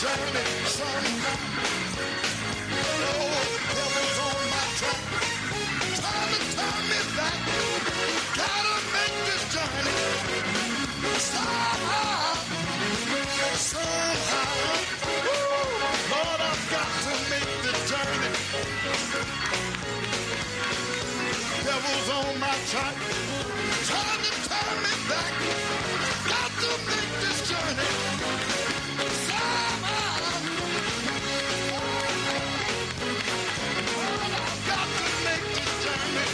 journey somehow. Oh, the devil's on my track, trying to turn me back. Gotta make this journey somehow, somehow. Lord, I've got to make the journey. Devil's on my track, trying to turn me back. Got to make this journey somehow. Lord, I've got to make this journey.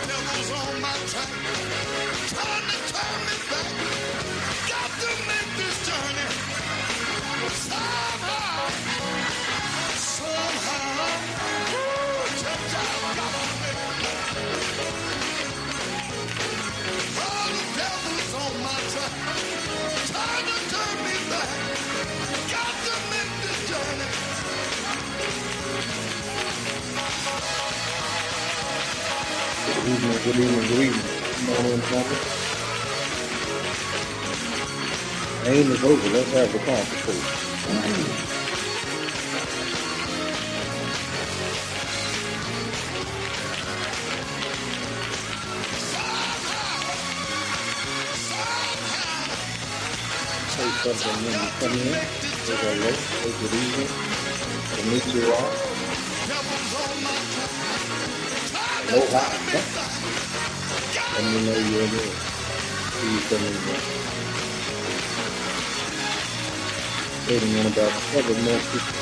Devil's on my track, trying to turn me back. Got to make this journey somehow, somehow. Church, I've got to make it. Oh, the devil's on my track, trying to turn me back. Got to make this journey. Good evening. Come on in, Papa. Aim is over. Let's have the conversation. Say something when you come in. Say hello. Say good evening. To meet you all. Aloha. Let me know you're there. See you coming in. Waiting on about 7 more people.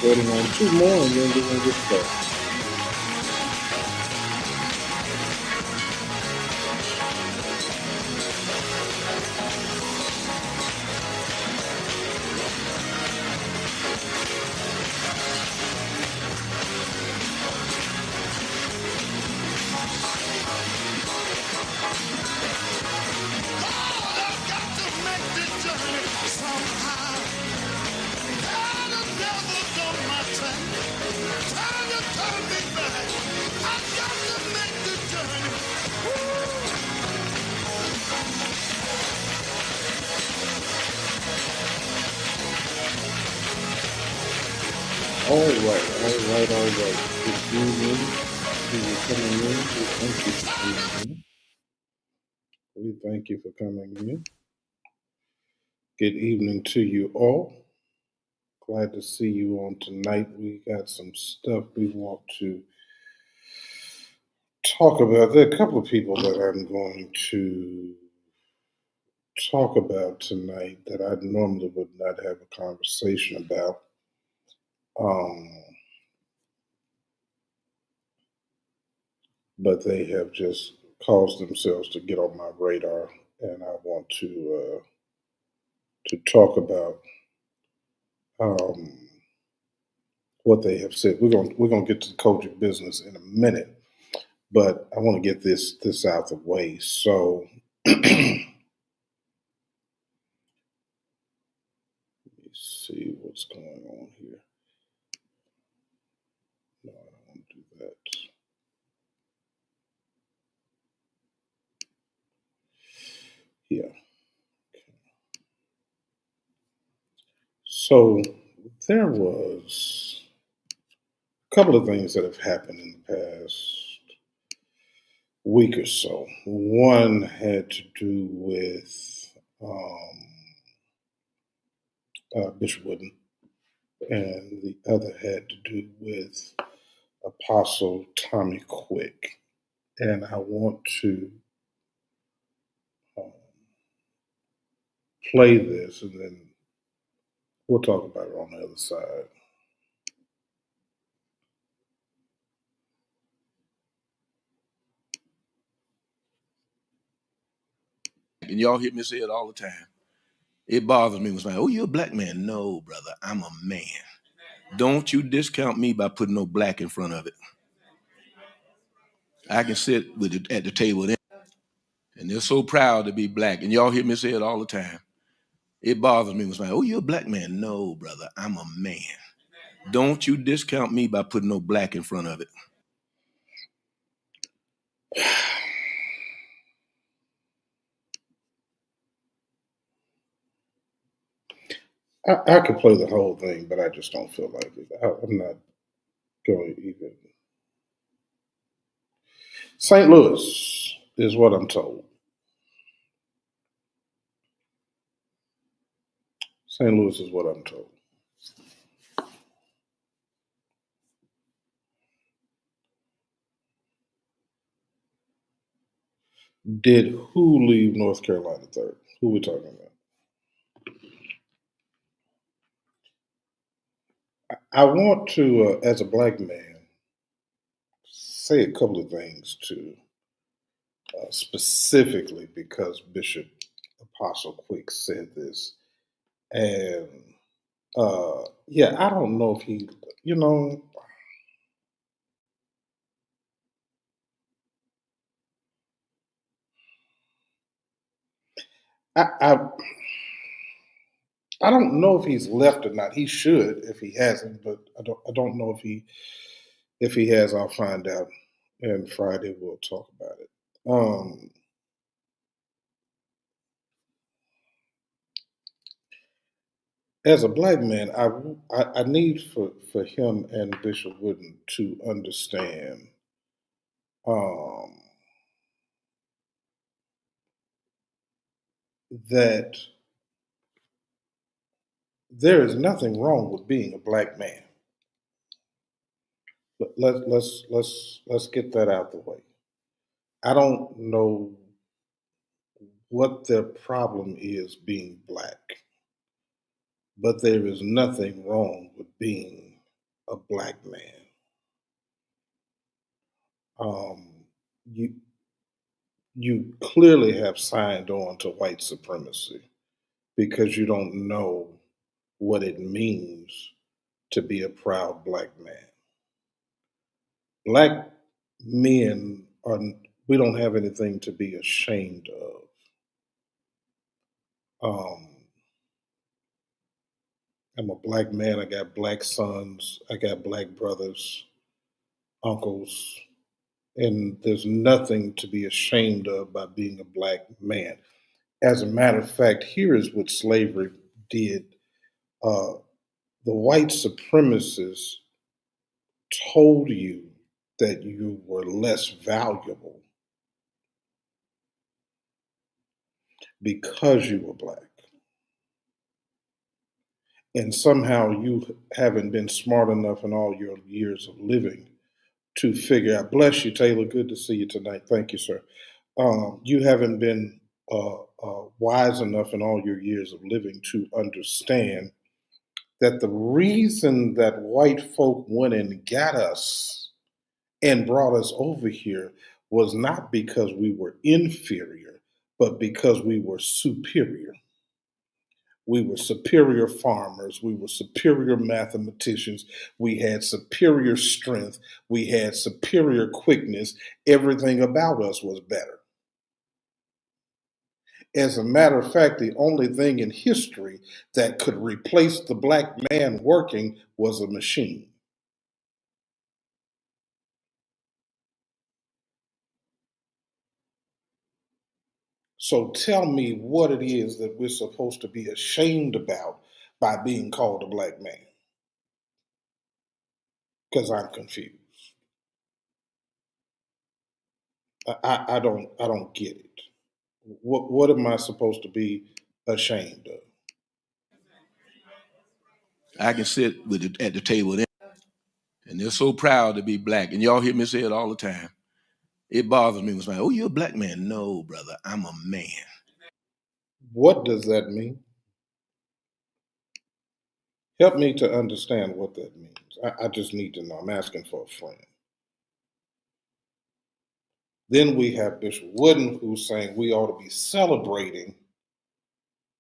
Waiting on 2 more and then we're going to get started. All right. Good evening to you coming in. We thank you for coming in. Good evening to you all. Glad to see you on tonight. We got some stuff we want to talk about. There are a couple of people that I'm going to talk about tonight that I normally would not have a conversation about. But they have just caused themselves to get on my radar, and I want to talk about what they have said. We're gonna get to the COGIC business in a minute, but I want to get this out the way. So see what's going on here. No, I don't want to do that. Yeah. So there was a couple of things that have happened in the past week or so. One had to do with Bishop Wooden, and the other had to do with Apostle Tommy Quick. And I want to play this, and then we'll talk about it on the other side. And y'all hear me say it all the time. It bothers me when somebody, oh, you're a black man. No, brother, I'm a man. Don't you discount me by putting no black in front of it. I can sit with it at the table there, and they're so proud to be black. And y'all hear me say it all the time. It bothers me when somebody, oh, you're a black man. No, brother, I'm a man. Don't you discount me by putting no black in front of it. I could play the whole thing, but I just don't feel like it. I'm not going to even. St. Louis is what I'm told. St. Louis is what I'm told. Did who leave North Carolina third? Who we talking about? I want to, as a black man, say a couple of things to specifically because Bishop Apostle Quick said this. And yeah, I don't know if he, you know, I I don't know if he's left or not. He should if he hasn't, but I don't know if he has. I'll find out, and Friday we'll talk about it. As a black man, I need for him and Bishop Wooden to understand um, that there is nothing wrong with being a black man. Let's get that out the way. I don't know what their problem is being black, but there is nothing wrong with being a black man. Um, you you clearly have signed on to white supremacy because you don't know what it means to be a proud black man. Black men are, we don't have anything to be ashamed of. Um, I'm a black man. I got black sons. I got black brothers, uncles, and there's nothing to be ashamed of by being a black man. As a matter of fact, here is what slavery did. Uh, the white supremacists told you that you were less valuable because you were black. And somehow you haven't been smart enough in all your years of living to figure out. Bless you, Taylor. Good to see you tonight. Thank you, sir. You haven't been wise enough in all your years of living to understand that the reason that white folk went and got us and brought us over here was not because we were inferior, but because we were superior. We were superior farmers. We were superior mathematicians. We had superior strength. We had superior quickness. Everything about us was better. As a matter of fact, the only thing in history that could replace the black man working was a machine. So tell me what it is that we're supposed to be ashamed about by being called a black man, because I'm confused. I don't get it. What am I supposed to be ashamed of? I can sit at the table there, and they're so proud to be black. And y'all hear me say it all the time. It bothers me when somebody, oh, you're a black man. No, brother, I'm a man. What does that mean? Help me to understand what that means. I just need to know. I'm asking for a friend. Then we have Bishop Wooden, who's saying we ought to be celebrating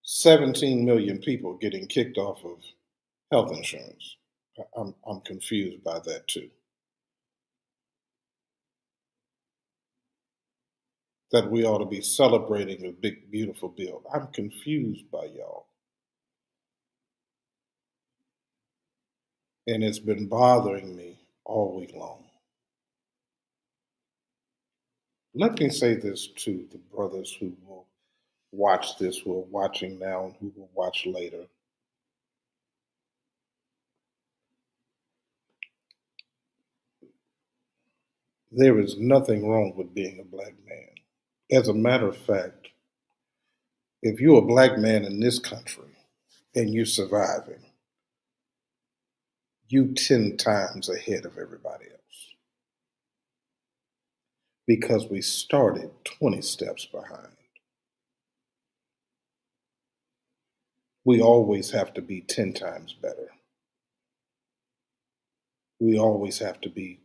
17 million people getting kicked off of health insurance. I'm confused by that too. That we ought to be celebrating a big, beautiful bill. I'm confused by y'all. And it's been bothering me all week long. Let me say this to the brothers who will watch this, who are watching now, and who will watch later. There is nothing wrong with being a black man. As a matter of fact, if you're a black man in this country and you're surviving, you 10 times ahead of everybody else, because we started 20 steps behind. We always have to be 10 times better. We always have to be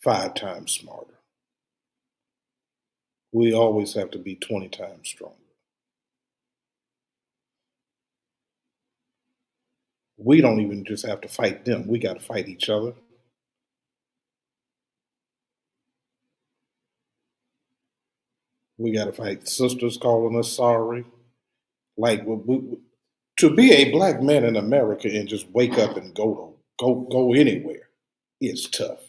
5 times smarter. We always have to be 20 times stronger. We don't even just have to fight them, we got to fight each other. We got to fight sisters calling us sorry. Like, to be a black man in America and just wake up and go anywhere is tough.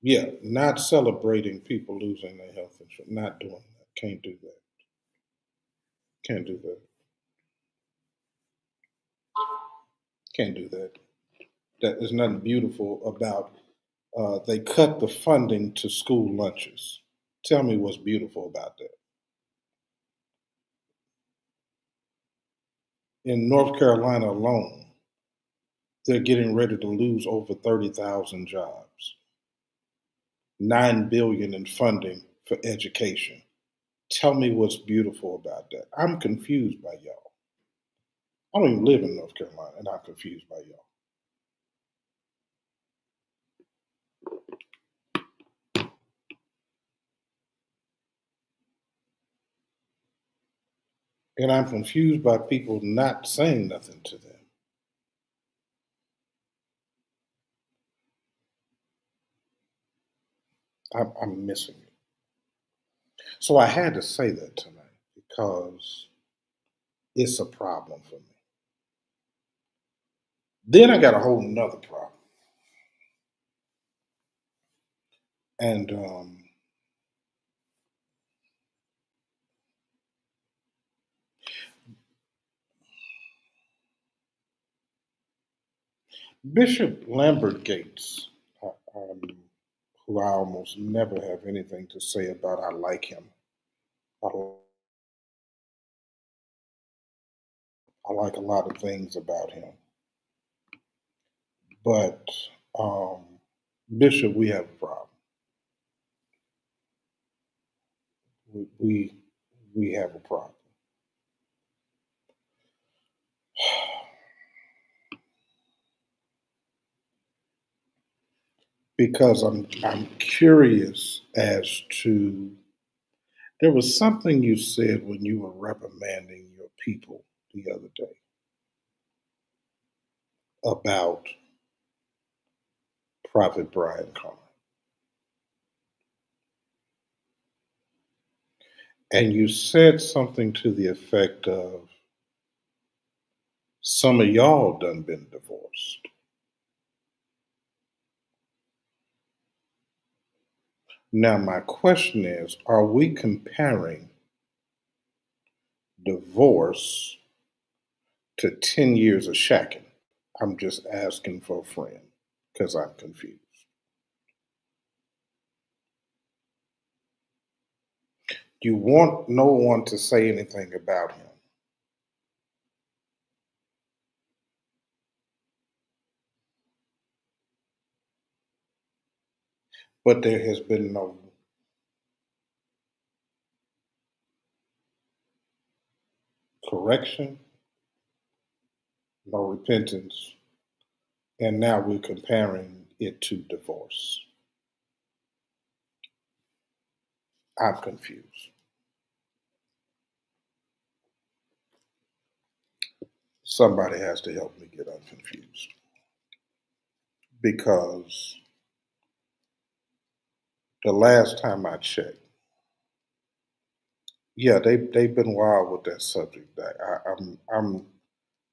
Yeah, not celebrating people losing their health insurance, not doing that. Can't do that. Can't do that. Can't do that. There's nothing beautiful about. They cut the funding to school lunches. Tell me what's beautiful about that. In North Carolina alone, they're getting ready to lose over 30,000 jobs. 9 billion in funding for education. Tell me what's beautiful about that. I'm confused by y'all. I don't even live in North Carolina, and I'm confused by y'all. And I'm confused by people not saying nothing to them. I'm missing it. So I had to say that tonight because it's a problem for me. Then I got a whole nother problem. And Bishop Lambert Gates, who I almost never have anything to say about, I like him. I, I like a lot of things about him. But Bishop, we have a problem. We have a problem. Because I'm curious as to, there was something you said when you were reprimanding your people the other day about Prophet Brian CARN. And you said something to the effect of, some of y'all done been divorced. Now, my question is, are we comparing divorce to 10 years of shacking? I'm just asking for a friend because I'm confused. You want no one to say anything about him. But there has been no correction, no repentance, and now we're comparing it to divorce. I'm confused. Somebody has to help me get unconfused. Because the last time I checked, yeah, they've been wild with that subject.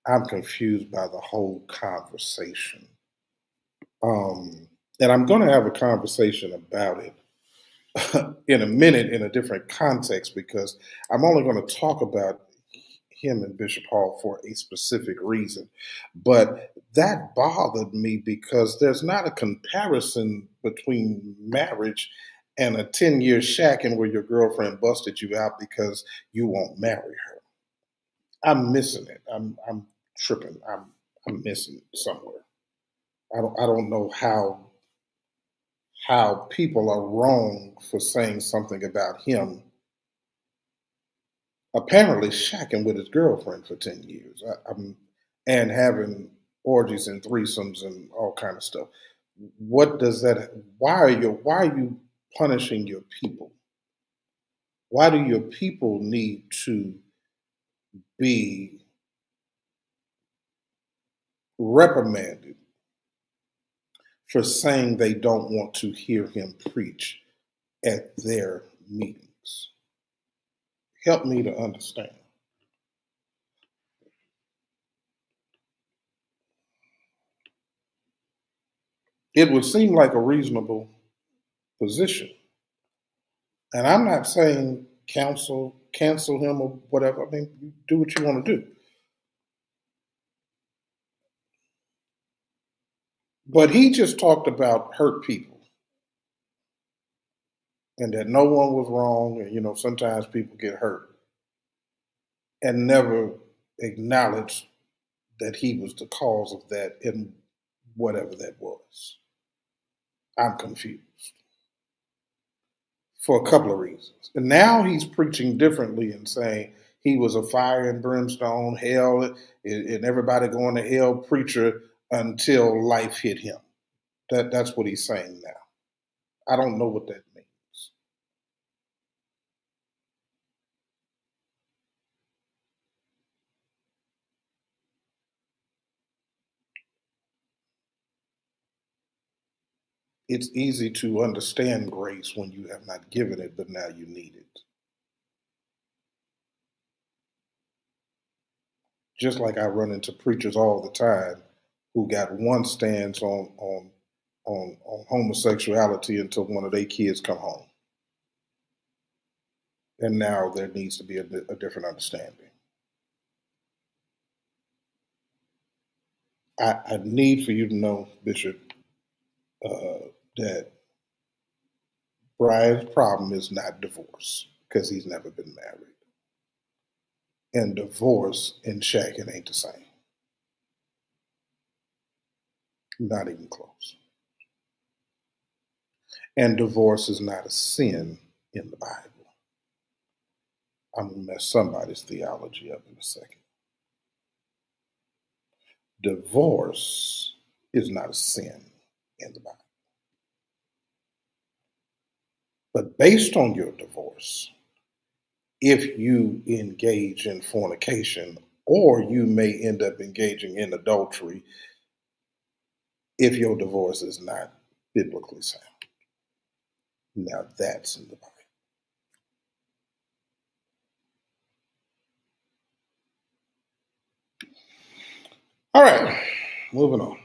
I'm confused by the whole conversation. And I'm going to have a conversation about it in a minute in a different context because I'm only going to talk about him and Bishop Hall for a specific reason. But that bothered me because there's not a comparison between marriage and a 10-year shacking where your girlfriend busted you out because you won't marry her. I'm missing it. I'm tripping. I'm missing somewhere. I don't know how people are wrong for saying something about him apparently shacking with his girlfriend for 10 years and having orgies and threesomes and all kind of stuff. What does that, why are you punishing your people? Why do your people need to be reprimanded for saying they don't want to hear him preach at their meetings? Help me to understand. It would seem like a reasonable position. And I'm not saying cancel him or whatever. I mean, you do what you want to do. But he just talked about hurt people and that no one was wrong. And, sometimes people get hurt and never acknowledged that he was the cause of that and whatever that was. I'm confused for a couple of reasons. And now he's preaching differently and saying he was a fire and brimstone, hell, and everybody going to hell preacher until life hit him. That's what he's saying now. I don't know what that means. It's easy to understand grace when you have not given it, but now you need it. Just like I run into preachers all the time who got one stance on homosexuality until one of their kids come home. And now there needs to be a different understanding. I need for you to know, Bishop, that Brian's problem is not divorce because he's never been married. And divorce and shacking ain't the same. Not even close. And divorce is not a sin in the Bible. I'm going to mess somebody's theology up in a second. Divorce is not a sin in the Bible. But based on your divorce, if you engage in fornication, or you may end up engaging in adultery if your divorce is not biblically sound. Now that's in the Bible. All right, moving on.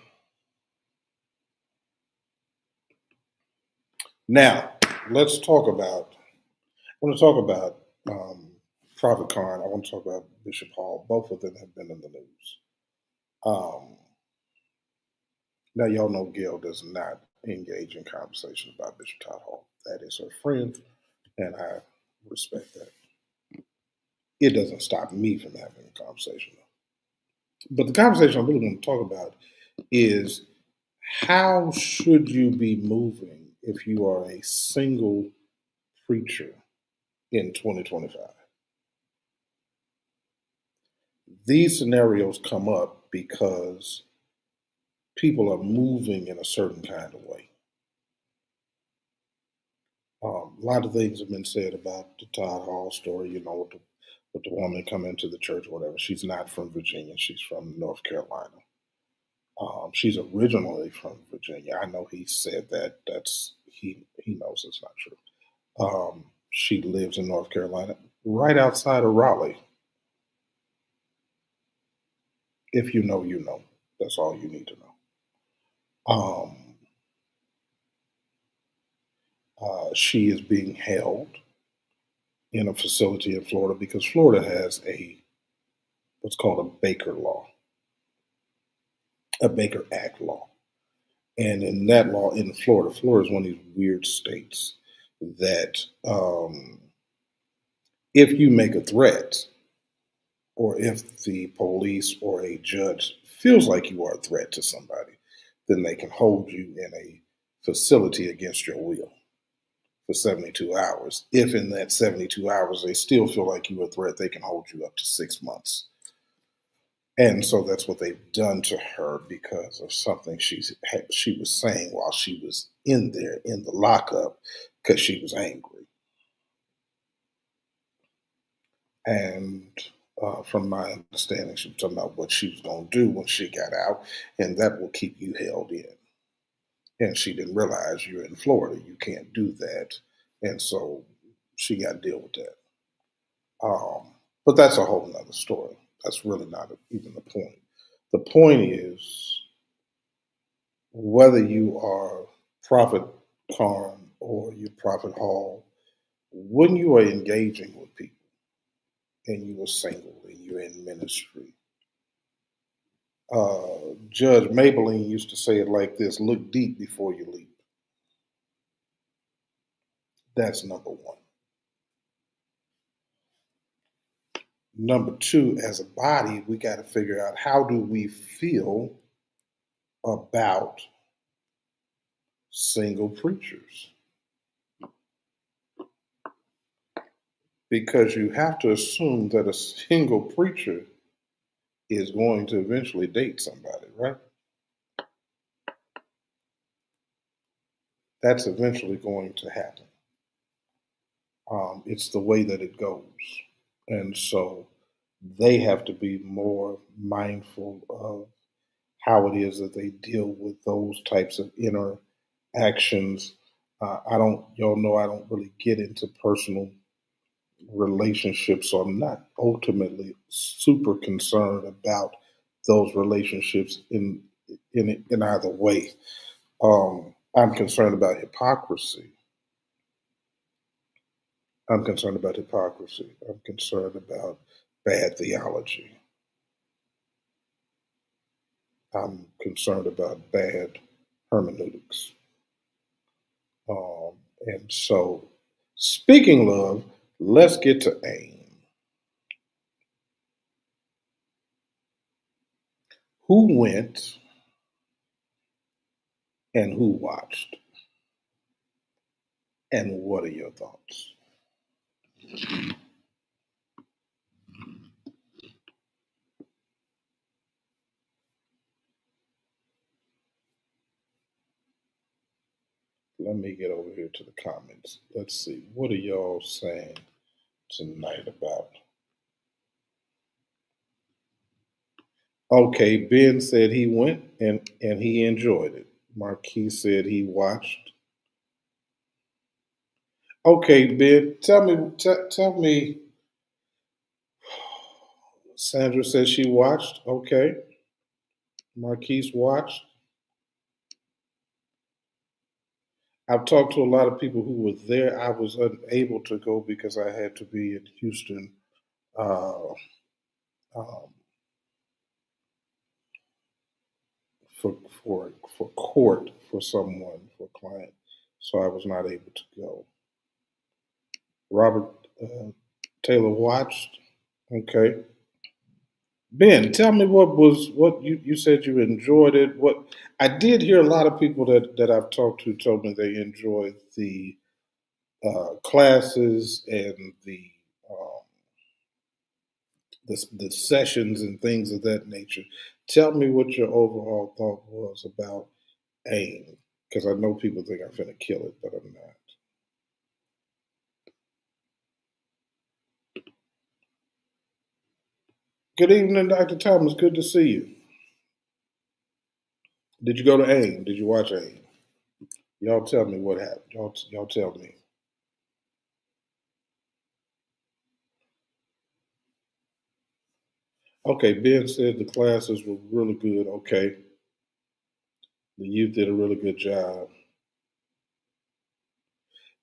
Now, let's talk about, I want to talk about Prophet CARN. I want to talk about Bishop Hall. Both of them have been in the news. Now, y'all know Gail does not engage in conversation about Bishop Todd Hall. That is her friend, and I respect that. It doesn't stop me from having a conversation. But the conversation I really want to talk about is how should you be moving if you are a single preacher in 2025? These scenarios come up because people are moving in a certain kind of way. A lot of things have been said about the Todd Hall story, with the woman coming into the church or whatever. She's not from Virginia. She's from North Carolina. She's originally from Virginia. I know he said that. He knows it's not true. She lives in North Carolina, right outside of Raleigh. If you know, you know. That's all you need to know. She is being held in a facility in Florida because Florida has what's called a Baker law, a Baker Act law. And in that law in Florida is one of these weird states that if you make a threat, or if the police or a judge feels like you are a threat to somebody, then they can hold you in a facility against your will for 72 hours. If in that 72 hours they still feel like you're a threat, they can hold you up to 6 months. And so that's what they've done to her because of something she was saying while she was in there in the lockup because she was angry. And from my understanding, she was talking about what she was going to do when she got out, and that will keep you held in. And she didn't realize you're in Florida. You can't do that. And so she got to deal with that. But that's a whole nother story. That's really not even the point. The point is whether you are Prophet CARN or you Prophet Hall, when you are engaging with people and you are single and you're in ministry, Judge Maybelline used to say it like this: look deep before you leap. That's number one. Number two, as a body, we got to figure out how do we feel about single preachers. Because you have to assume that a single preacher is going to eventually date somebody, right? That's eventually going to happen. It's the way that it goes. And so they have to be more mindful of how it is that they deal with those types of interactions. Y'all know I don't really get into personal relationships, so I'm not ultimately super concerned about those relationships in either way. I'm concerned about hypocrisy. I'm concerned about bad theology. I'm concerned about bad hermeneutics. And so, speaking of, let's get to aim. Who went and who watched? And what are your thoughts? Let me get over here to the comments. Let's see. What are y'all saying tonight about? Okay, Ben said he went and he enjoyed it. Marquis said he watched. Okay, Ben, tell me. Sandra says she watched. Okay, Marquise watched. I've talked to a lot of people who were there. I was unable to go because I had to be in Houston uh, um, for for court for someone for a client, so I was not able to go. Robert Taylor watched. Okay, Ben, tell me what you said you enjoyed it. What I did hear a lot of people that I've talked to told me they enjoyed the classes and um, the sessions and things of that nature. Tell me what your overall thought was about AIM, because I know people think I'm finna kill it, but I'm not. Good evening, Dr. Thomas. Good to see you. Did you go to AIM? Did you watch AIM? Y'all tell me what happened. Y'all tell me. Okay, Ben said the classes were really good. Okay, the youth did a really good job.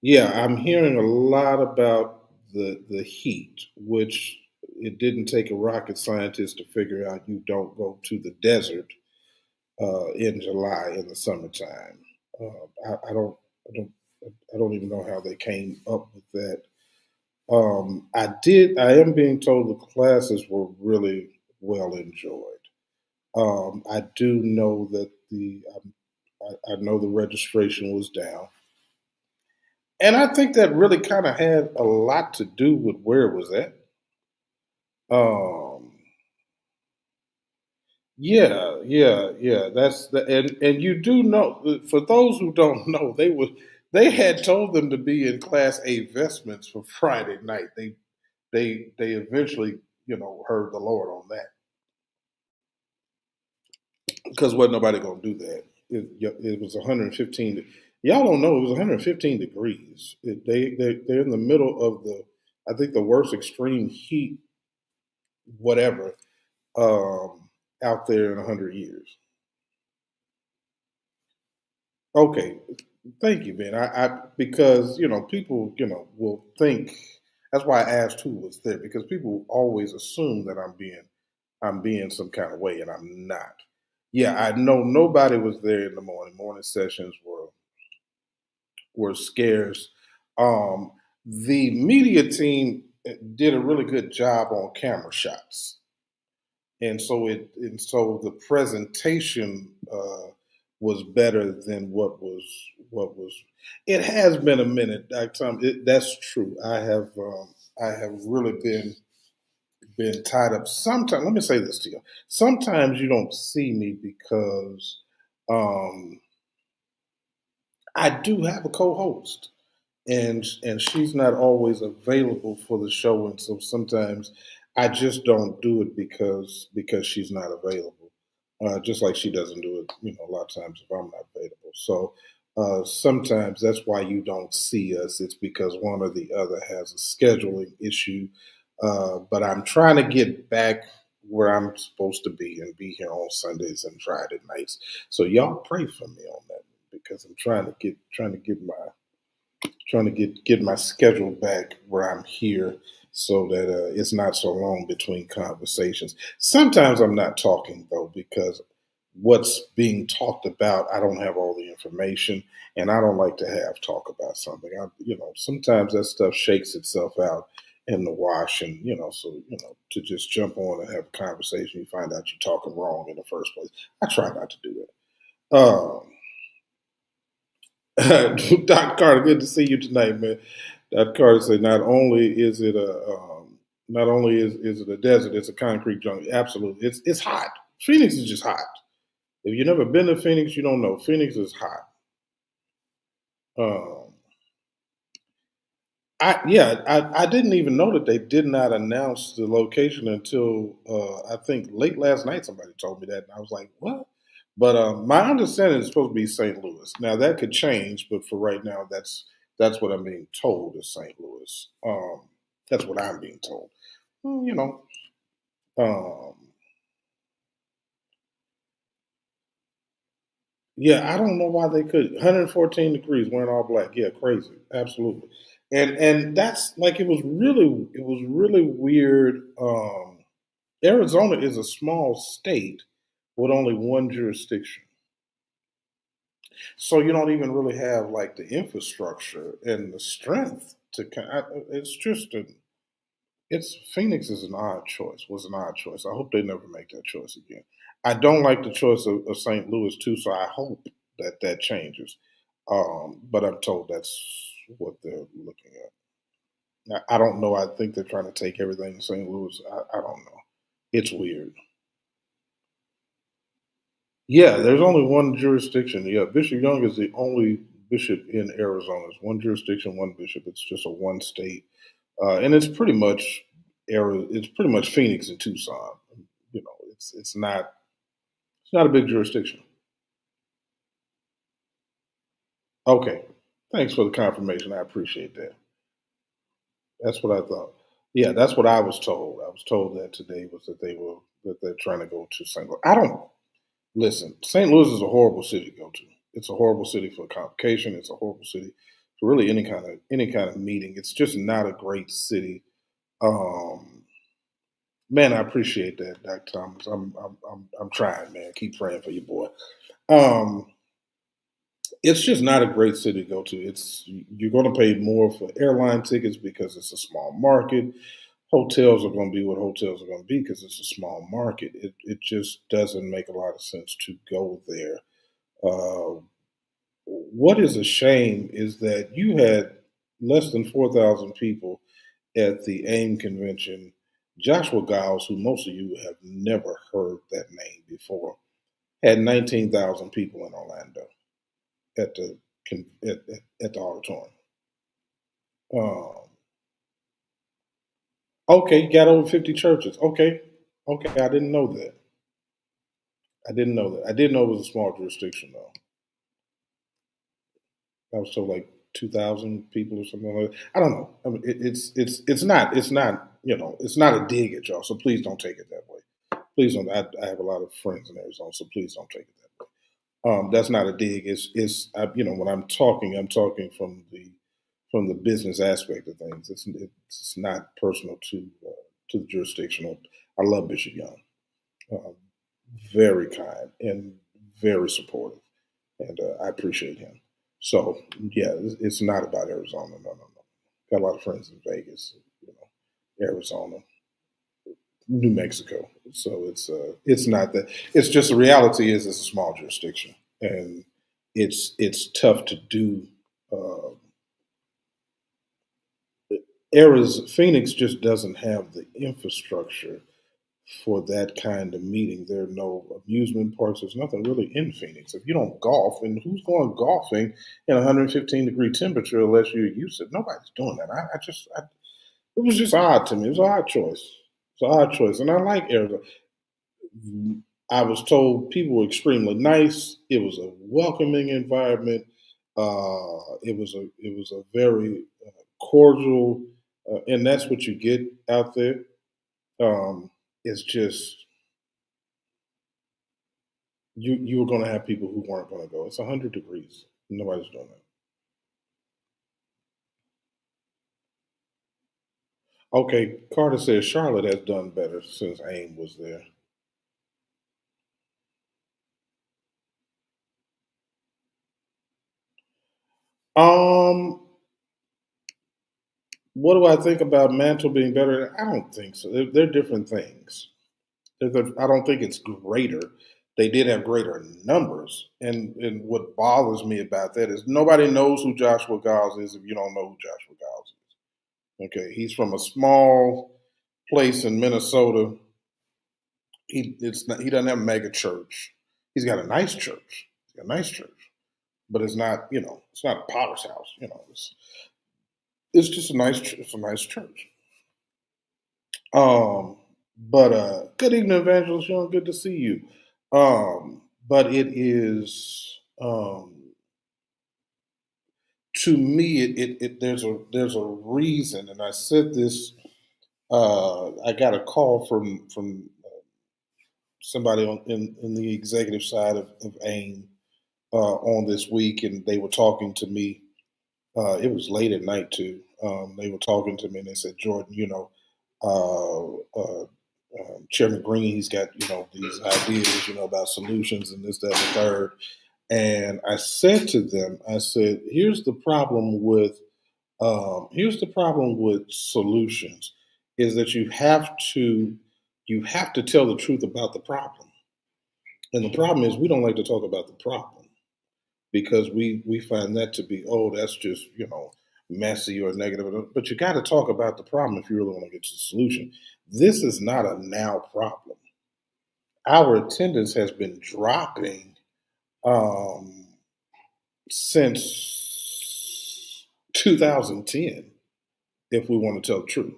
Yeah, I'm hearing a lot about the heat, which it didn't take a rocket scientist to figure out you don't go to the desert in July in the summertime. I don't, I don't even know how they came up with that. I am being told the classes were really well enjoyed. I do know that I know the registration was down. And I think that really kind of had a lot to do with where it was at. Um, yeah. That's the and you do know for those who don't know, they had told them to be in Class A vestments for Friday night. They eventually heard the Lord on that because wasn't nobody gonna do that. It was 115. Y'all don't know it was 115 degrees. They're in the middle of I think the worst extreme heat whatever out there in 100 years. Okay, thank you, Ben. I because people will think that's why I asked who was there because people always assume that I'm being some kind of way and I'm not. Yeah, I know nobody was there in the morning. Morning sessions were scarce. Um, the media team did a really good job on camera shots. And so the presentation was better than what was. It has been a minute. That's true. I have really been tied up. Sometimes, let me say this to you. Sometimes you don't see me because um, I do have a co-host and she's not always available for the show, and so sometimes I just don't do it because she's not available. Just like she doesn't do it, a lot of times if I'm not available. So sometimes that's why you don't see us. It's because one or the other has a scheduling issue. But I'm trying to get back where I'm supposed to be and be here on Sundays and Friday nights. So y'all pray for me on that because I'm trying to get my schedule back where I'm here so that it's not so long between conversations. Sometimes I'm not talking though because what's being talked about, I don't have all the information, and I don't like to have talk about something. Sometimes that stuff shakes itself out in the wash, and to just jump on and have a conversation, you find out you're talking wrong in the first place. I try not to do that. Dr. Carter, good to see you tonight, man. Dr. Carter said, not only is it a desert, it's a concrete jungle. Absolutely, it's hot. Phoenix is just hot. If you've never been to Phoenix, you don't know. Phoenix is hot. Um, I didn't even know that they did not announce the location until I think late last night. Somebody told me that, and I was like, "What?" But my understanding is supposed to be St. Louis. Now that could change, but for right now, that's what I'm being told is St. Louis. That's what I'm being told. Well, um, yeah, I don't know why they could. 114 degrees wearing all black. Yeah, crazy. Absolutely. And that's like it was really weird. Arizona is a small state with only one jurisdiction. So you don't even really have like the infrastructure and the strength to. It's just a. It's Phoenix is an odd choice. Was an odd choice. I hope they never make that choice again. I don't like the choice of St. Louis too, so I hope that that changes. But I'm told that's what they're looking at. Now, I don't know. I think they're trying to take everything in St. Louis. I don't know. It's weird. Yeah, there's only one jurisdiction. Yeah, Bishop Young is the only bishop in Arizona. It's one jurisdiction, one bishop. It's just a one state, and it's pretty much Phoenix and Tucson. It's not a big jurisdiction. Okay, thanks for the confirmation. I appreciate that. That's what I thought. Yeah, that's what I was told. I was told that today was that they're trying to go to St. Louis. I don't listen. St. Louis is a horrible city to go to. It's a horrible city for convocation. It's a horrible city for really any kind of meeting. It's just not a great city. Um, Man, I appreciate that, Dr. Thomas. I'm trying, man. Keep praying for your boy. Um, it's just not a great city to go to. You're going to pay more for airline tickets because it's a small market. Hotels are going to be what hotels are going to be because it's a small market. It just doesn't make a lot of sense to go there. Uh, what is a shame is that you had less than 4,000 people at the AIM convention. Joshua Giles, who most of you have never heard that name before, had 19,000 people in Orlando at the at the auditorium. Um, okay, got over 50 churches. Okay, okay, I didn't know that. I didn't know that. I did know it was a small jurisdiction though. I was told like 2,000 people or something like that. I don't know. I mean, it's not a dig at y'all. So please don't take it that way. Please don't. I have a lot of friends in Arizona, so please don't take it that way. That's not a dig. When I'm talking from the business aspect of things. It's not personal to the jurisdiction. I love Bishop Young. Uh, Very kind and very supportive, and I appreciate him. So yeah, it's not about Arizona. No, no, no. Got a lot of friends in Vegas, Arizona, New Mexico. So it's not that. It's just the reality is it's a small jurisdiction, and it's tough to do. Uh, Phoenix just doesn't have the infrastructure for that kind of meeting. There are no amusement parks. There's nothing really in Phoenix. If you don't golf, and who's going golfing in 115-degree temperature unless you're used to it? Nobody's doing that. It was just odd to me. It was an odd choice. It's an odd choice, and I like Arizona. I was told people were extremely nice. It was a welcoming environment. It was a very cordial, and that's what you get out there. It's just you were going to have people who weren't going to go. It's 100 degrees. Nobody's doing that. Okay, Carter says Charlotte has done better since AIM was there. Um, what do I think about Mantle being better? I don't think so. They're different things. I don't think it's greater. They did have greater numbers, and what bothers me about that is nobody knows who Joshua Giles is if you don't know who Joshua Giles is. Okay, he's from a small place in Minnesota. He doesn't have a mega church. He's got a nice church. He's got a nice church, but it's not a potter's house. It's just it's a nice church. Um, but good evening, Evangelist Young. Good to see you. but it is to me there's a reason, and I said this. I got a call from somebody in the executive side of AIM on this week, and they were talking to me. It was late at night too. They were talking to me, and they said, "Jordan, Chairman Green, he's got these ideas, about solutions and this, that, and the third." And I said to them, I said, here's the problem with solutions, is that you have to tell the truth about the problem. And the problem is we don't like to talk about the problem because we find that to be, oh, that's just, messy or negative. But you got to talk about the problem if you really want to get to the solution. This is not a now problem. Our attendance has been dropping um, since 2010, if we want to tell the truth.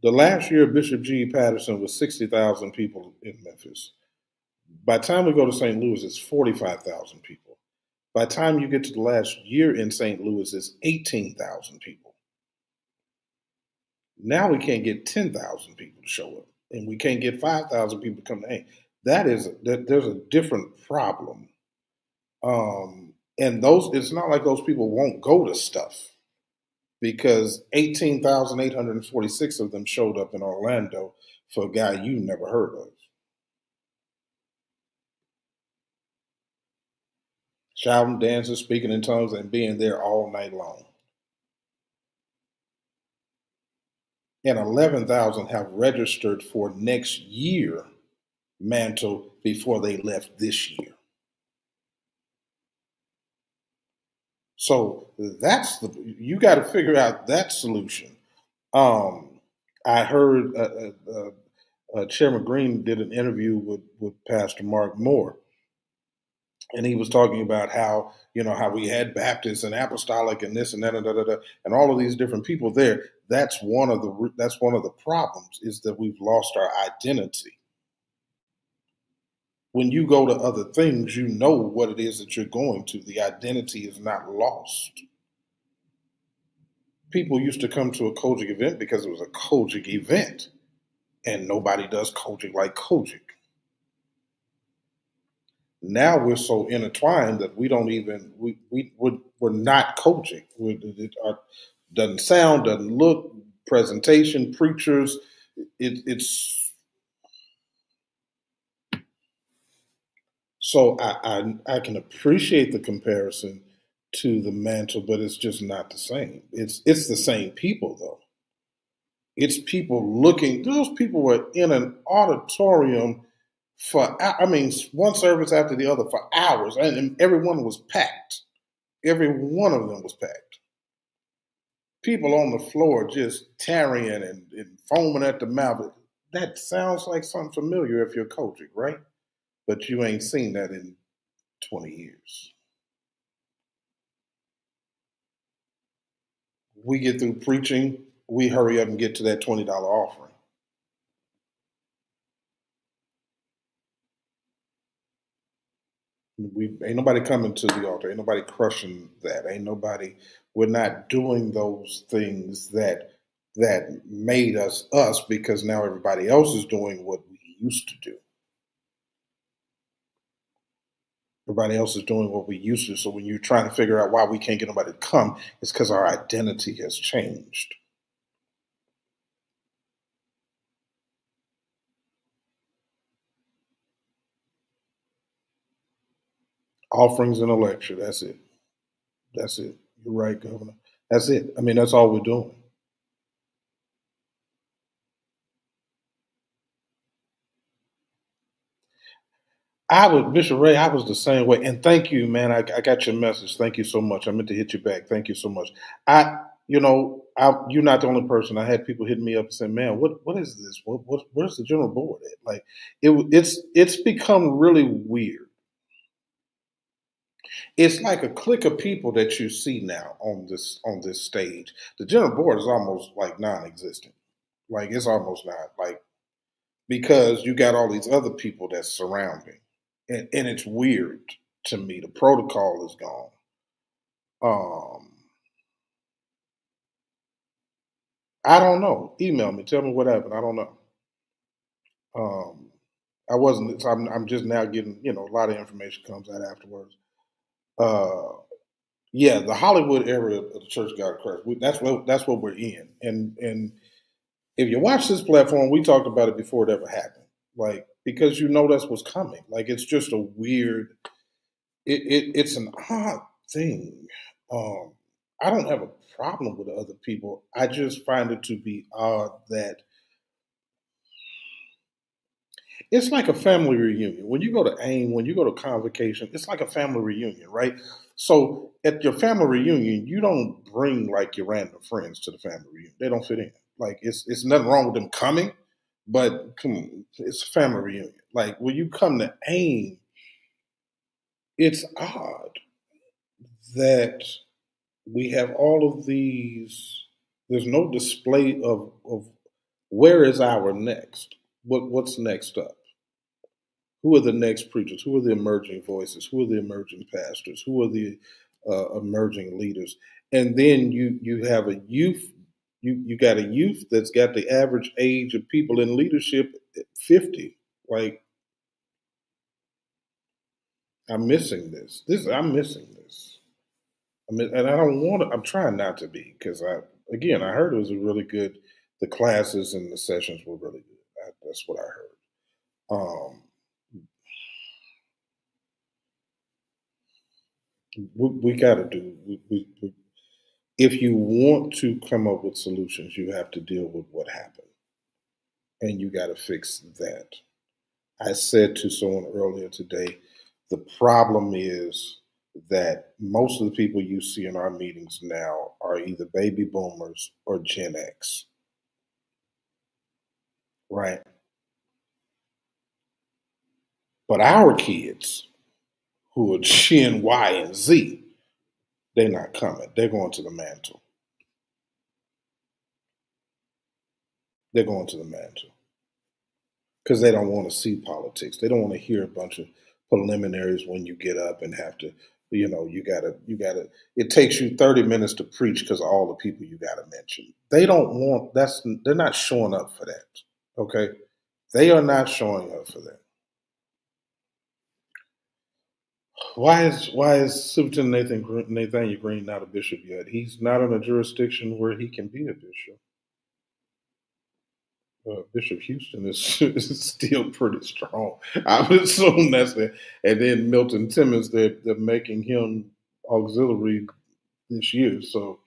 The last year, Bishop G. Patterson was 60,000 people in Memphis. By the time we go to St. Louis, it's 45,000 people. By the time you get to the last year in St. Louis, it's 18,000 people. Now we can't get 10,000 people to show up, and we can't get 5,000 people to come to AIM. There's a different problem. And it's not like those people won't go to stuff, because 18,846 of them showed up in Orlando for a guy you never heard of. Shouting, dancing, speaking in tongues, and being there all night long. And 11,000 have registered for next year mantle before they left this year. So you got to figure out that solution. I heard Chairman Green did an interview with Pastor Mark Moore, and he was talking about how we had Baptists and Apostolic and this and that and all of these different people there. That's one of the problems, is that we've lost our identity. When you go to other things, you know what it is that you're going to. The identity is not lost. People used to come to a COGIC event because it was a COGIC event, and nobody does COGIC like COGIC. Now we're so intertwined that we don't even we're not COGIC. It doesn't sound, doesn't look, presentation, preachers. It's so I can appreciate the comparison to the mantle, but it's just not the same. It's the same people though. It's people looking. Those people were in an auditorium for, one service after the other for hours, and every one was packed. Every one of them was packed. People on the floor just tarrying and foaming at the mouth. That sounds like something familiar if you're COGIC, right? But you ain't seen that in 20 years. We get through preaching, we hurry up and get to that $20 offering. Ain't nobody coming to the altar. Ain't nobody crushing that. We're not doing those things that made us us, because now everybody else is doing what we used to do. Everybody else is doing what we used to. So when you're trying to figure out why we can't get nobody to come, it's because our identity has changed. Offerings and a lecture. That's it. That's it. You're right, Governor. That's it. That's all we're doing. Bishop Ray, I was the same way. And thank you, man. I got your message. Thank you so much. I meant to hit you back. Thank you so much. You're not the only person. I had people hitting me up and saying, man, what is this? Where's the general board at? Like, it's become really weird. It's like a clique of people that you see now on this stage. The general board is almost like non-existent. Like, it's almost not like, because you got all these other people that's surrounding, and it's weird to me. The protocol is gone. Um, I don't know. Email me. Tell me what happened. I don't know. Um, I wasn't. So I'm just now getting. A lot of information comes out afterwards. Uh, yeah, the Hollywood era of the Church of God in Christ. That's what we're in. And if you watch this platform, we talked about it before it ever happened. Like, because that's what's coming. Like, it's just a weird. It's an odd thing. Um, I don't have a problem with other people. I just find it to be odd that it's like a family reunion. When you go to AIM, when you go to convocation, it's like a family reunion, right? So at your family reunion, you don't bring like your random friends to the family reunion. They don't fit in. Like, it's nothing wrong with them coming, but come on, it's a family reunion. Like, when you come to AIM, it's odd that we have all of these. There's no display of where is our next. What's next up? Who are the next preachers? Who are the emerging voices? Who are the emerging pastors? Who are the emerging leaders? And then you have a youth. You got a youth that's got the average age of people in leadership at 50. Like, I'm missing this. I'm missing this. And I don't want to. I'm trying not to be, because I heard it was a really good. The classes and the sessions were really good. That's what I heard. Um, we got to do. If you want to come up with solutions, you have to deal with what happened, and you got to fix that. I said to someone earlier today, the problem is that most of the people you see in our meetings now are either baby boomers or Gen X, right? But our kids, who are Gen Y and Z, they're not coming. They're going to the mantle. They're going to the mantle because they don't want to see politics. They don't want to hear a bunch of preliminaries when you get up and have to. You gotta. It takes you 30 minutes to preach because of all the people you gotta mention. They don't want. They're not showing up for that. Okay, they are not showing up for that. Why is Superintendent Nathaniel Green not a bishop yet? He's not in a jurisdiction where he can be a bishop. Bishop Houston is, is still pretty strong. I would assume that's it. And then Milton Timmons, they're making him auxiliary this year. So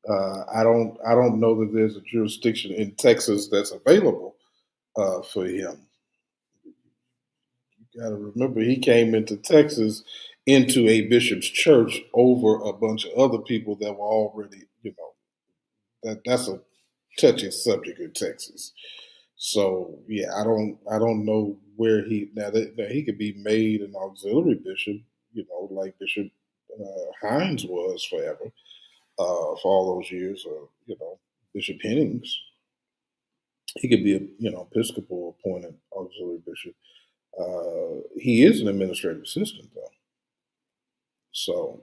I don't know that there's a jurisdiction in Texas that's available for him. You got to remember, he came into Texas into a bishop's church over a bunch of other people that were already, that's a touchy subject in Texas. So yeah, I don't know where now he could be made an auxiliary bishop, like Bishop Hines was forever, for all those years, or Bishop Hennings. He could be a Episcopal appointed auxiliary bishop. He is an administrative assistant though, so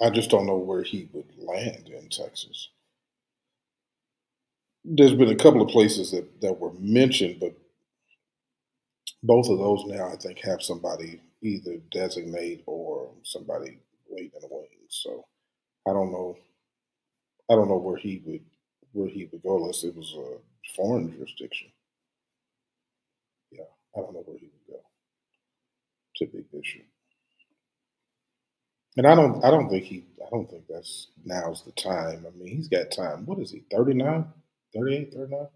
I just don't know where he would land in Texas. There's been a couple of places that were mentioned, but both of those now I think have somebody either designate or somebody waiting in the wings. So I don't know. I don't know where he would go unless it was a foreign jurisdiction. Yeah, I don't know where he would go to be bishop. And I don't think that's now's the time. I mean, he's got time. What is he? 39, 38, 39?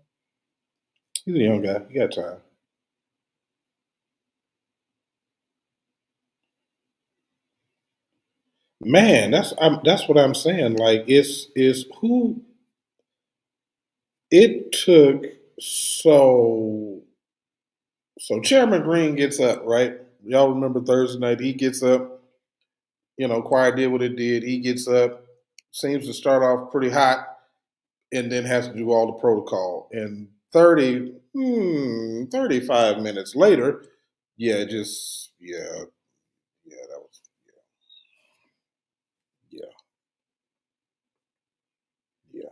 He's a young guy. He got time. Man, that's what I'm saying. Like, it's who it took. So Chairman Green gets up, right? Y'all remember Thursday night? He gets up. Choir did what it did. He gets up, seems to start off pretty hot, and then has to do all the protocol. And 35 minutes later, yeah, that was, yeah, yeah,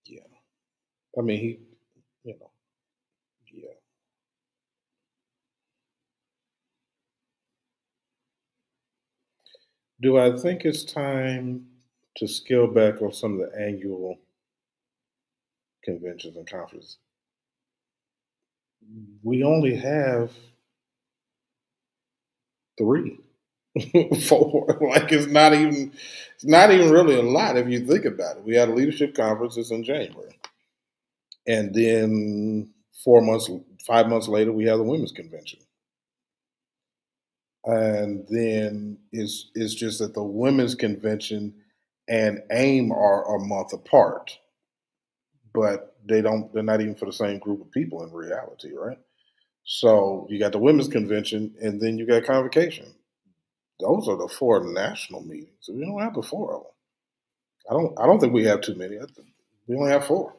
yeah. I mean, you know, yeah. Do I think it's time to scale back on some of the annual conventions and conferences? We only have three, four. Like it's not even really a lot if you think about it. We had a leadership conference it's in January, and then 4 months, 5 months later, we have the women's convention, and then it's just that the women's convention and AIM are a month apart, but they're not even for the same group of people in reality, right? So you got the women's convention, and then you got convocation. Those are the four national meetings. We don't have the four of them. I don't think we have too many. I think we only have four.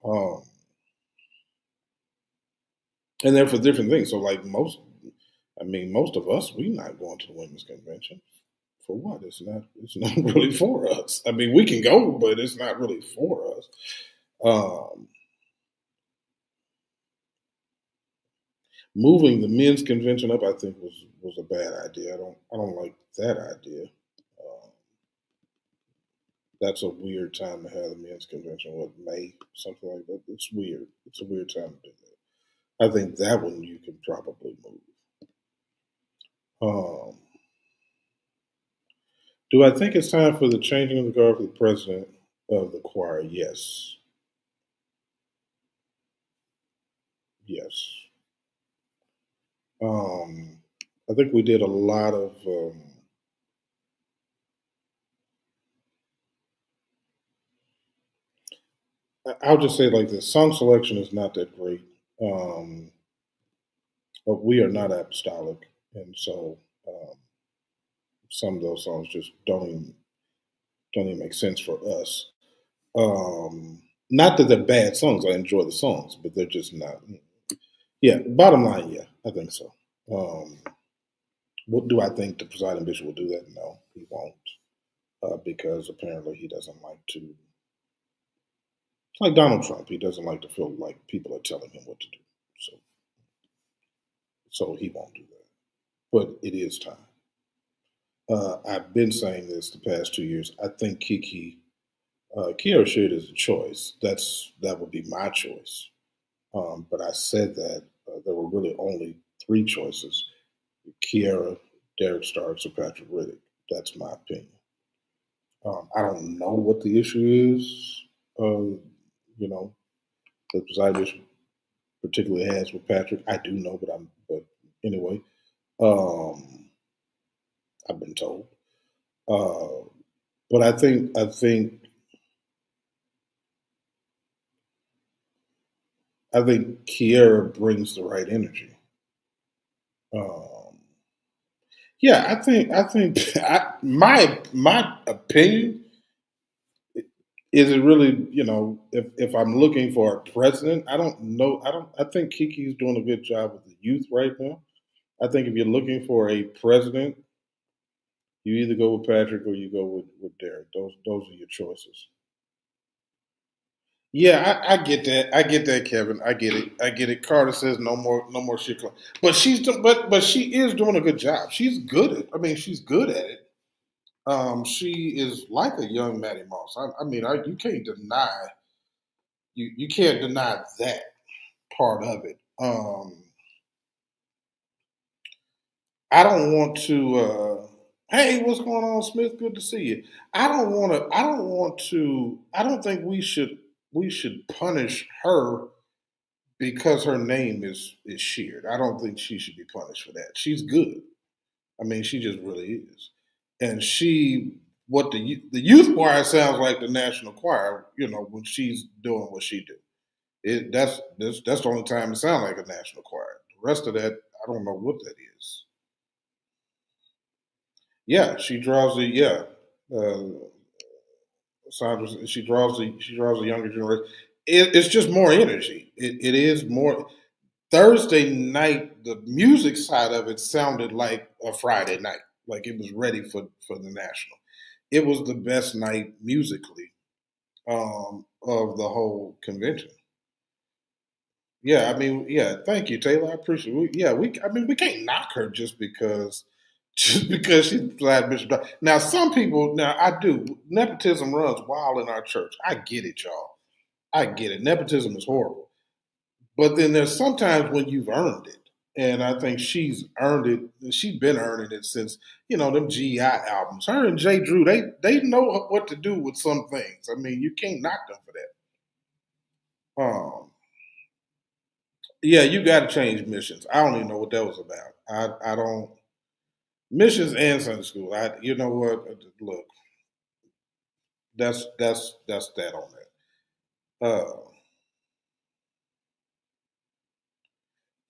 Um, and they're for different things. So like most of us, we're not going to the women's convention. For what? It's not really for us. I mean, we can go, but it's not really for us. Um, Moving the men's convention up, I think was a bad idea. I don't like that idea. Um, that's a weird time to have the men's convention. What, May, something like that? It's weird. It's a weird time to do that. I think that one you can probably move. Um, do I think it's time for the changing of the guard for the president of the choir? Yes, yes. Um, I think we did a lot of. I'll just say it like this: song selection is not that great. Um, but we are not apostolic, and so some of those songs just don't even make sense for us. Not that they're bad songs. I enjoy the songs, but they're just not. Yeah, bottom line, yeah, I think so. Um, what do I think the presiding bishop will do that? No, he won't, because apparently he doesn't like to. It's like Donald Trump. He doesn't like to feel like people are telling him what to do. So, so he won't do that. But it is time. I've been saying this the past 2 years. I think Kiara Sheard is a choice. That would be my choice. But I said that there were really only three choices: Kiara, Derek Starks, or Patrick Riddick. That's my opinion. I don't know what the issue is. You know, the presiding bishop particularly has with Patrick. I do know, but anyway, um, I've been told. Uh, but I think Kiera brings the right energy. Um, yeah, I think my opinion is it really, if I'm looking for a president, I don't know. I think Kiki's doing a good job with the youth right now. I think if you're looking for a president, you either go with Patrick or you go with Derek. Those are your choices. Yeah, I get that. I get that, Kevin. I get it. I get it. Carter says no more shit. But but she is doing a good job. She's good at. I mean, she's good at it. She is like a young Matty Moss. You can't deny that part of it. I don't want to. Hey, what's going on, Smith? Good to see you. I don't want to. I don't want to. I don't think we should punish her because her name is Sheard. I don't think she should be punished for that. She's good. I mean, she just really is. And the youth choir sounds like the national choir. When she's doing what she do. That's the only time it sounds like a national choir. The rest of that, I don't know what that is. Yeah, she draws the yeah. Uh, Sandra, she draws the younger generation. It's just more energy. It is more. Thursday night, the music side of it sounded like a Friday night, like it was ready for the national. It was the best night musically of the whole convention. Yeah, I mean, yeah. Thank you, Taylor. I appreciate. I mean, we can't knock her just because she's flat Bishop. Now, some people. Now, I do. Nepotism runs wild in our church. I get it, y'all. I get it. Nepotism is horrible. But then there's sometimes when you've earned it. And I think she's earned it. She's been earning it since, them GI albums. Her and Jay Drew, they know what to do with some things. I mean, you can't knock them for that. Yeah, you got to change missions. I don't even know what that was about. I don't missions and Sunday school. You know what? Look, that's that on that.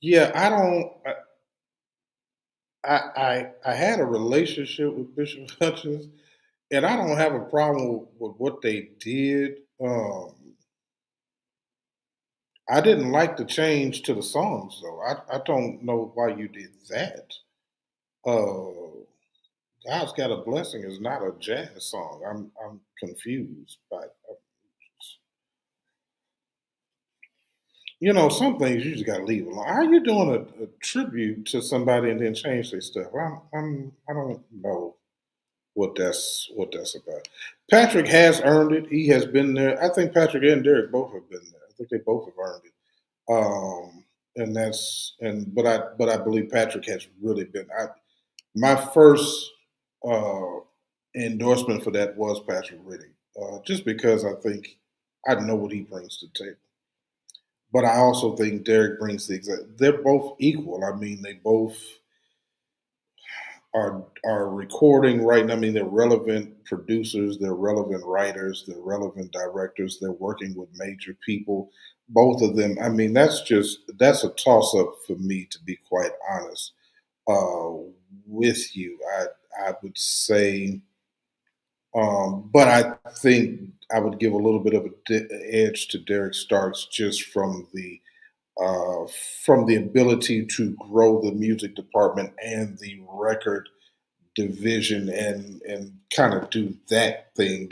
Yeah, I don't. I had a relationship with Bishop Hutchins, and I don't have a problem with what they did. I didn't like the change to the songs though. I don't know why you did that. Uh, God's Got a Blessing is not a jazz song. I'm confused by some things you just gotta leave alone. How you doing a tribute to somebody and then change their stuff? I don't know what that's about. Patrick has earned it. He has been there. I think Patrick and Derek both have been there. I think they both have earned it. And that's but I believe Patrick has really been. My first uh, endorsement for that was Patrick Riddick, just because I think I know what he brings to the table. But I also think Derek brings the exact. They're both equal. I mean, they both are recording right now. I mean, they're relevant producers, they're relevant writers, they're relevant directors. They're working with major people. Both of them. I mean, that's a toss up for me, to be quite honest uh, with you. I would say, but I think I would give a little bit of edge to Derek Starks just uh, from the ability to grow the music department and the record division and kind of do that thing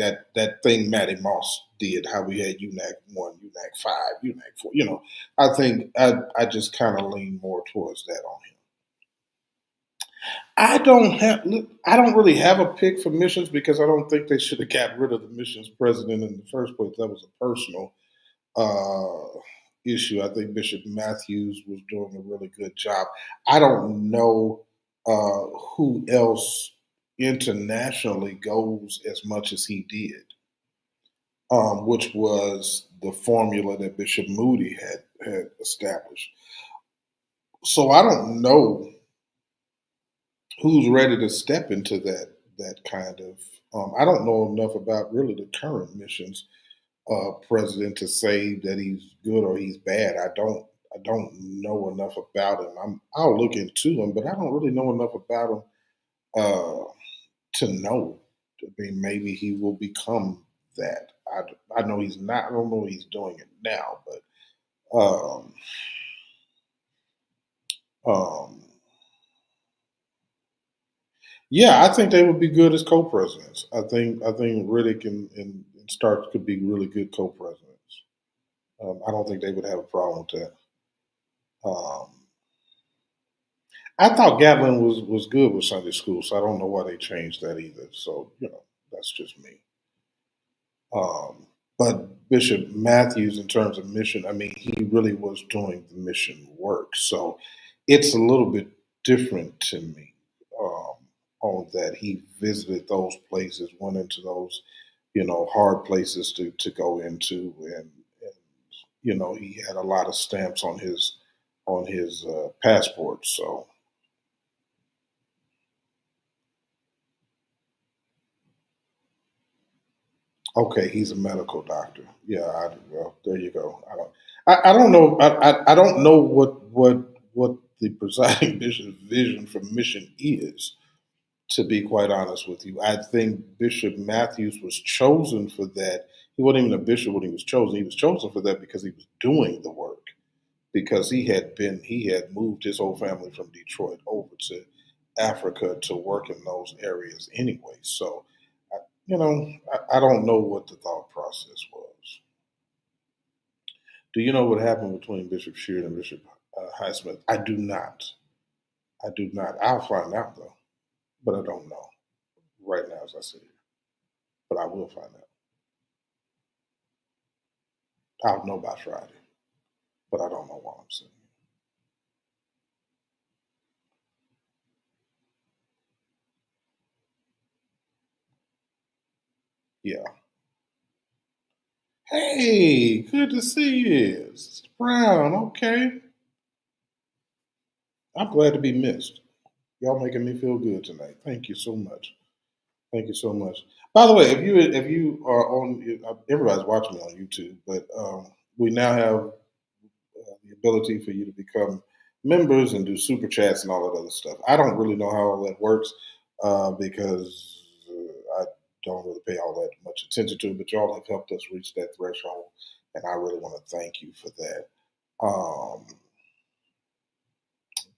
Matty Moss did, how we had UNAC 1, UNAC 5, UNAC 4. I think I just kind of lean more towards that on him. I don't really have a pick for missions because I don't think they should have got rid of the missions president in the first place. That was a personal issue. I think Bishop Matthews was doing a really good job. I don't know who else internationally goes as much as he did, which was the formula that Bishop Moody had established. So I don't know who's ready to step into that kind of. I don't know enough about really the current missions president to say that he's good or he's bad. I don't know enough about him. I'll look into him, but I don't really know enough about him to know. I mean, maybe he will become that. I know he's not. I don't know he's doing it now, but um, yeah, I think they would be good as co-presidents. I think Riddick and Stark could be really good co-presidents. I don't think they would have a problem with that. Um, I thought Gatlin was good with Sunday school, so I don't know why they changed that either. So that's just me. Um, but Bishop Matthews, in terms of mission, I mean, he really was doing the mission work. So it's a little bit different to me um, on that. He visited those places, went into those, hard places to go into, and he had a lot of stamps on his passport. So okay, he's a medical doctor. Yeah, well, there you go. I don't know. I don't know what the presiding bishop's vision for mission is. to be quite honest with you. I think Bishop Matthews was chosen for that. He wasn't even a bishop when he was chosen. He was chosen for that because he was doing the work. Because he had moved his whole family from Detroit over to Africa to work in those areas anyway. So, I don't know what the thought process was. Do you know what happened between Bishop Sheard and Bishop Highsmith? I do not. I do not. I'll find out though, but I don't know right now as I sit here. But I will find out. I'll know by Friday, but I don't know while I'm sitting here. Yeah. Hey, good to see you, Sister Brown. Okay, I'm glad to be missed. Y'all making me feel good tonight. Thank you so much. Thank you so much. By the way, if you are on, everybody's watching me on YouTube, but we now have the ability for you to become members and do super chats and all that other stuff. I don't really know how all that works because I don't really pay all that much attention to it. But y'all have helped us reach that threshold, and I really want to thank you for that. Um,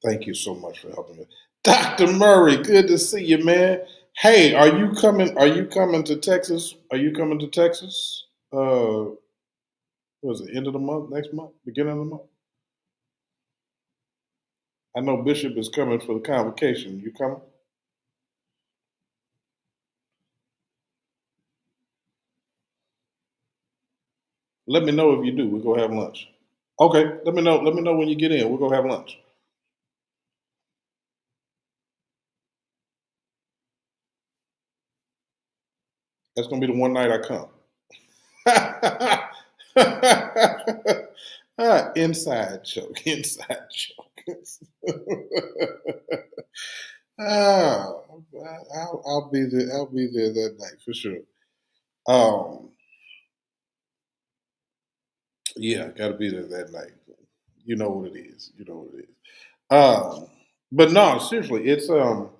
Thank you so much for helping me. Dr. Murray, good to see you, man. Hey, are you coming? Are you coming to Texas? Are you coming to Texas? What is it, end of the month, next month, beginning of the month? I know Bishop is coming for the convocation. You coming? Let me know if you do. We'll go have lunch. Okay, let me know. Let me know when you get in. We'll go have lunch. That's gonna be the one night I come. Inside joke. Inside joke. Ah, I'll be there. I'll be there that night for sure. Um, yeah, got to be there that night. You know what it is. You know what it is. Um, but no, seriously, it's the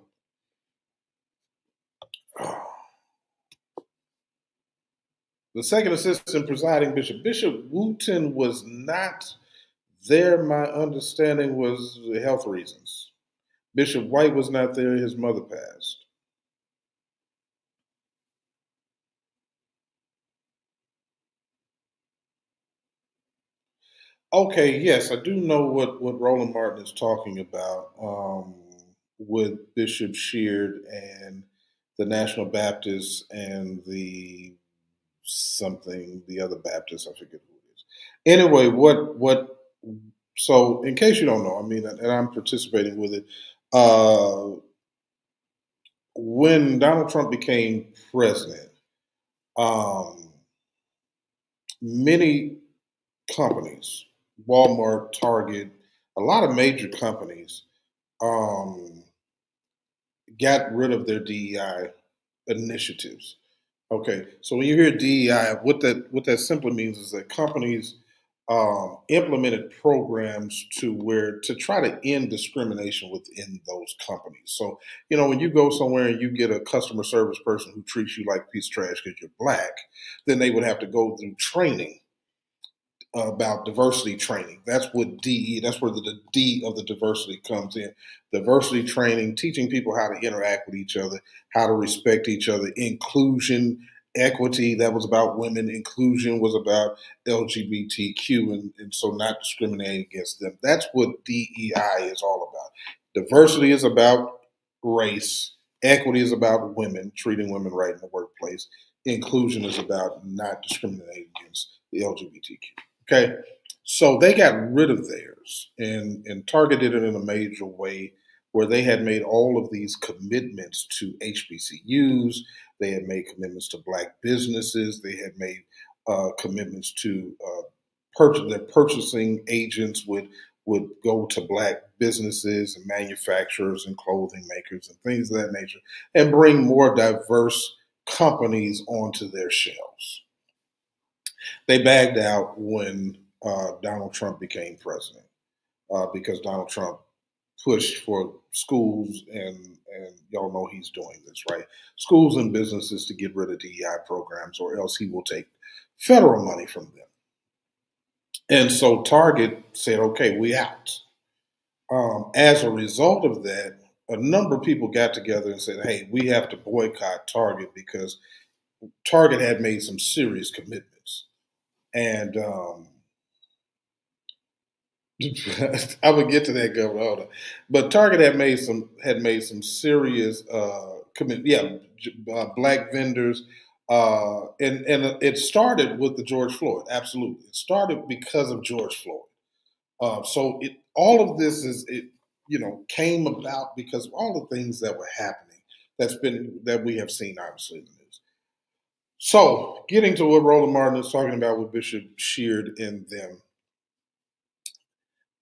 second assistant presiding bishop, Bishop Wooten, was not there. My understanding was health reasons. Bishop White was not there. His mother passed. Okay, yes, I do know what Roland Martin is talking about with Bishop Sheard and the National Baptists and the something, the other Baptists, I forget who it is. Anyway, so in case you don't know, I mean, and I'm participating with it, when Donald Trump became president, um, many companies, Walmart, Target, a lot of major companies um, got rid of their DEI initiatives. Okay, so when you hear DEI, what that simply means is that companies implemented programs to try to end discrimination within those companies. So when you go somewhere and you get a customer service person who treats you like a piece of trash because you're black, then they would have to go through training about diversity training. That's what DE. That's where the D of the diversity comes in. Diversity training, teaching people how to interact with each other, how to respect each other. Inclusion, equity. That was about women. Inclusion was about LGBTQ, and so not discriminating against them. That's what DEI is all about. Diversity is about race. Equity is about women, treating women right in the workplace. Inclusion is about not discriminating against the LGBTQ. Okay, so they got rid of theirs and targeted it in a major way where they had made all of these commitments to HBCUs. They had made commitments to black businesses. They had made commitments to purchase. Their purchasing agents would go to black businesses and manufacturers and clothing makers and things of that nature and bring more diverse companies onto their shelves. They bagged out when Donald Trump became president because Donald Trump push for schools, and y'all know he's doing this, right? Schools and businesses to get rid of DEI programs, or else he will take federal money from them. And so Target said, okay, we out. As a result of that, a number of people got together and said, hey, we have to boycott Target because Target had made some serious commitments. And I would get to that, Governor. Hold on. But Target had made some serious commit. Yeah, black vendors, and it started with the George Floyd. Absolutely, it started because of George Floyd. So all of this came about because of all the things that were happening that we have seen obviously in the news. So getting to what Roland Martin is talking about with Bishop Sheard and them,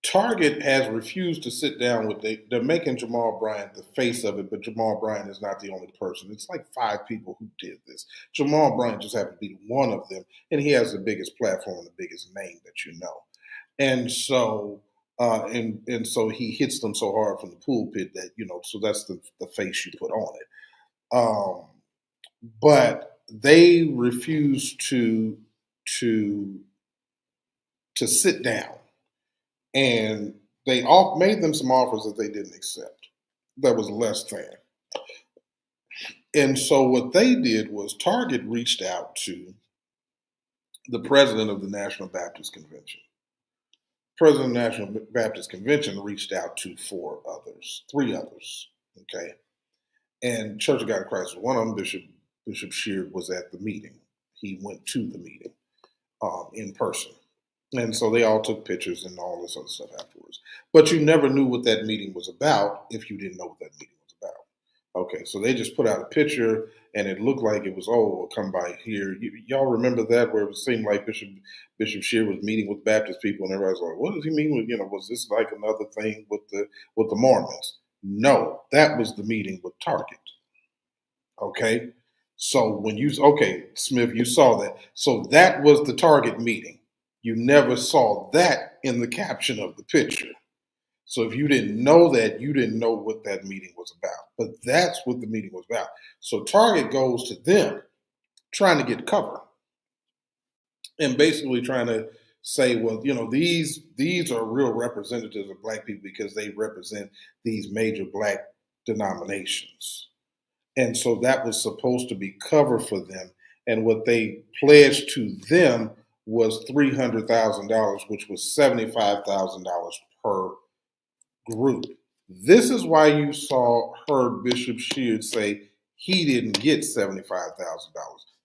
Target has refused to sit down with they're making Jamal Bryant the face of it, but Jamal Bryant is not the only person. It's like 5 people who did this. Jamal Bryant just happened to be one of them, and he has the biggest platform and the biggest name that you know. And so and so he hits them so hard from the pulpit that, so that's the face you put on it. But they refuse to sit down. And they all made them some offers that they didn't accept. That was less than. And so what they did was Target reached out to the president of the National Baptist Convention. President of the National Baptist Convention reached out to 3 others. Okay. And Church of God in Christ was one of them. Bishop Sheard was at the meeting. He went to the meeting in person. And so they all took pictures and all this other stuff afterwards. But you never knew what that meeting was about if you didn't know what that meeting was about. Okay, so they just put out a picture and it looked like it was, we'll come by here. Y'all remember that where it seemed like Bishop Sheard was meeting with Baptist people and everybody's like, what does he mean with, was this like another thing with the Mormons? No, that was the meeting with Target. Okay, so Smith, you saw that. So that was the Target meeting. You never saw that in the caption of the picture. So if you didn't know that, you didn't know what that meeting was about. But that's what the meeting was about. So Target goes to them trying to get cover and basically trying to say, well, these are real representatives of black people because they represent these major black denominations. And so that was supposed to be cover for them. And what they pledged to them was $300,000, which was $75,000 per group. This is why you heard Bishop Sheard say he didn't get $75,000.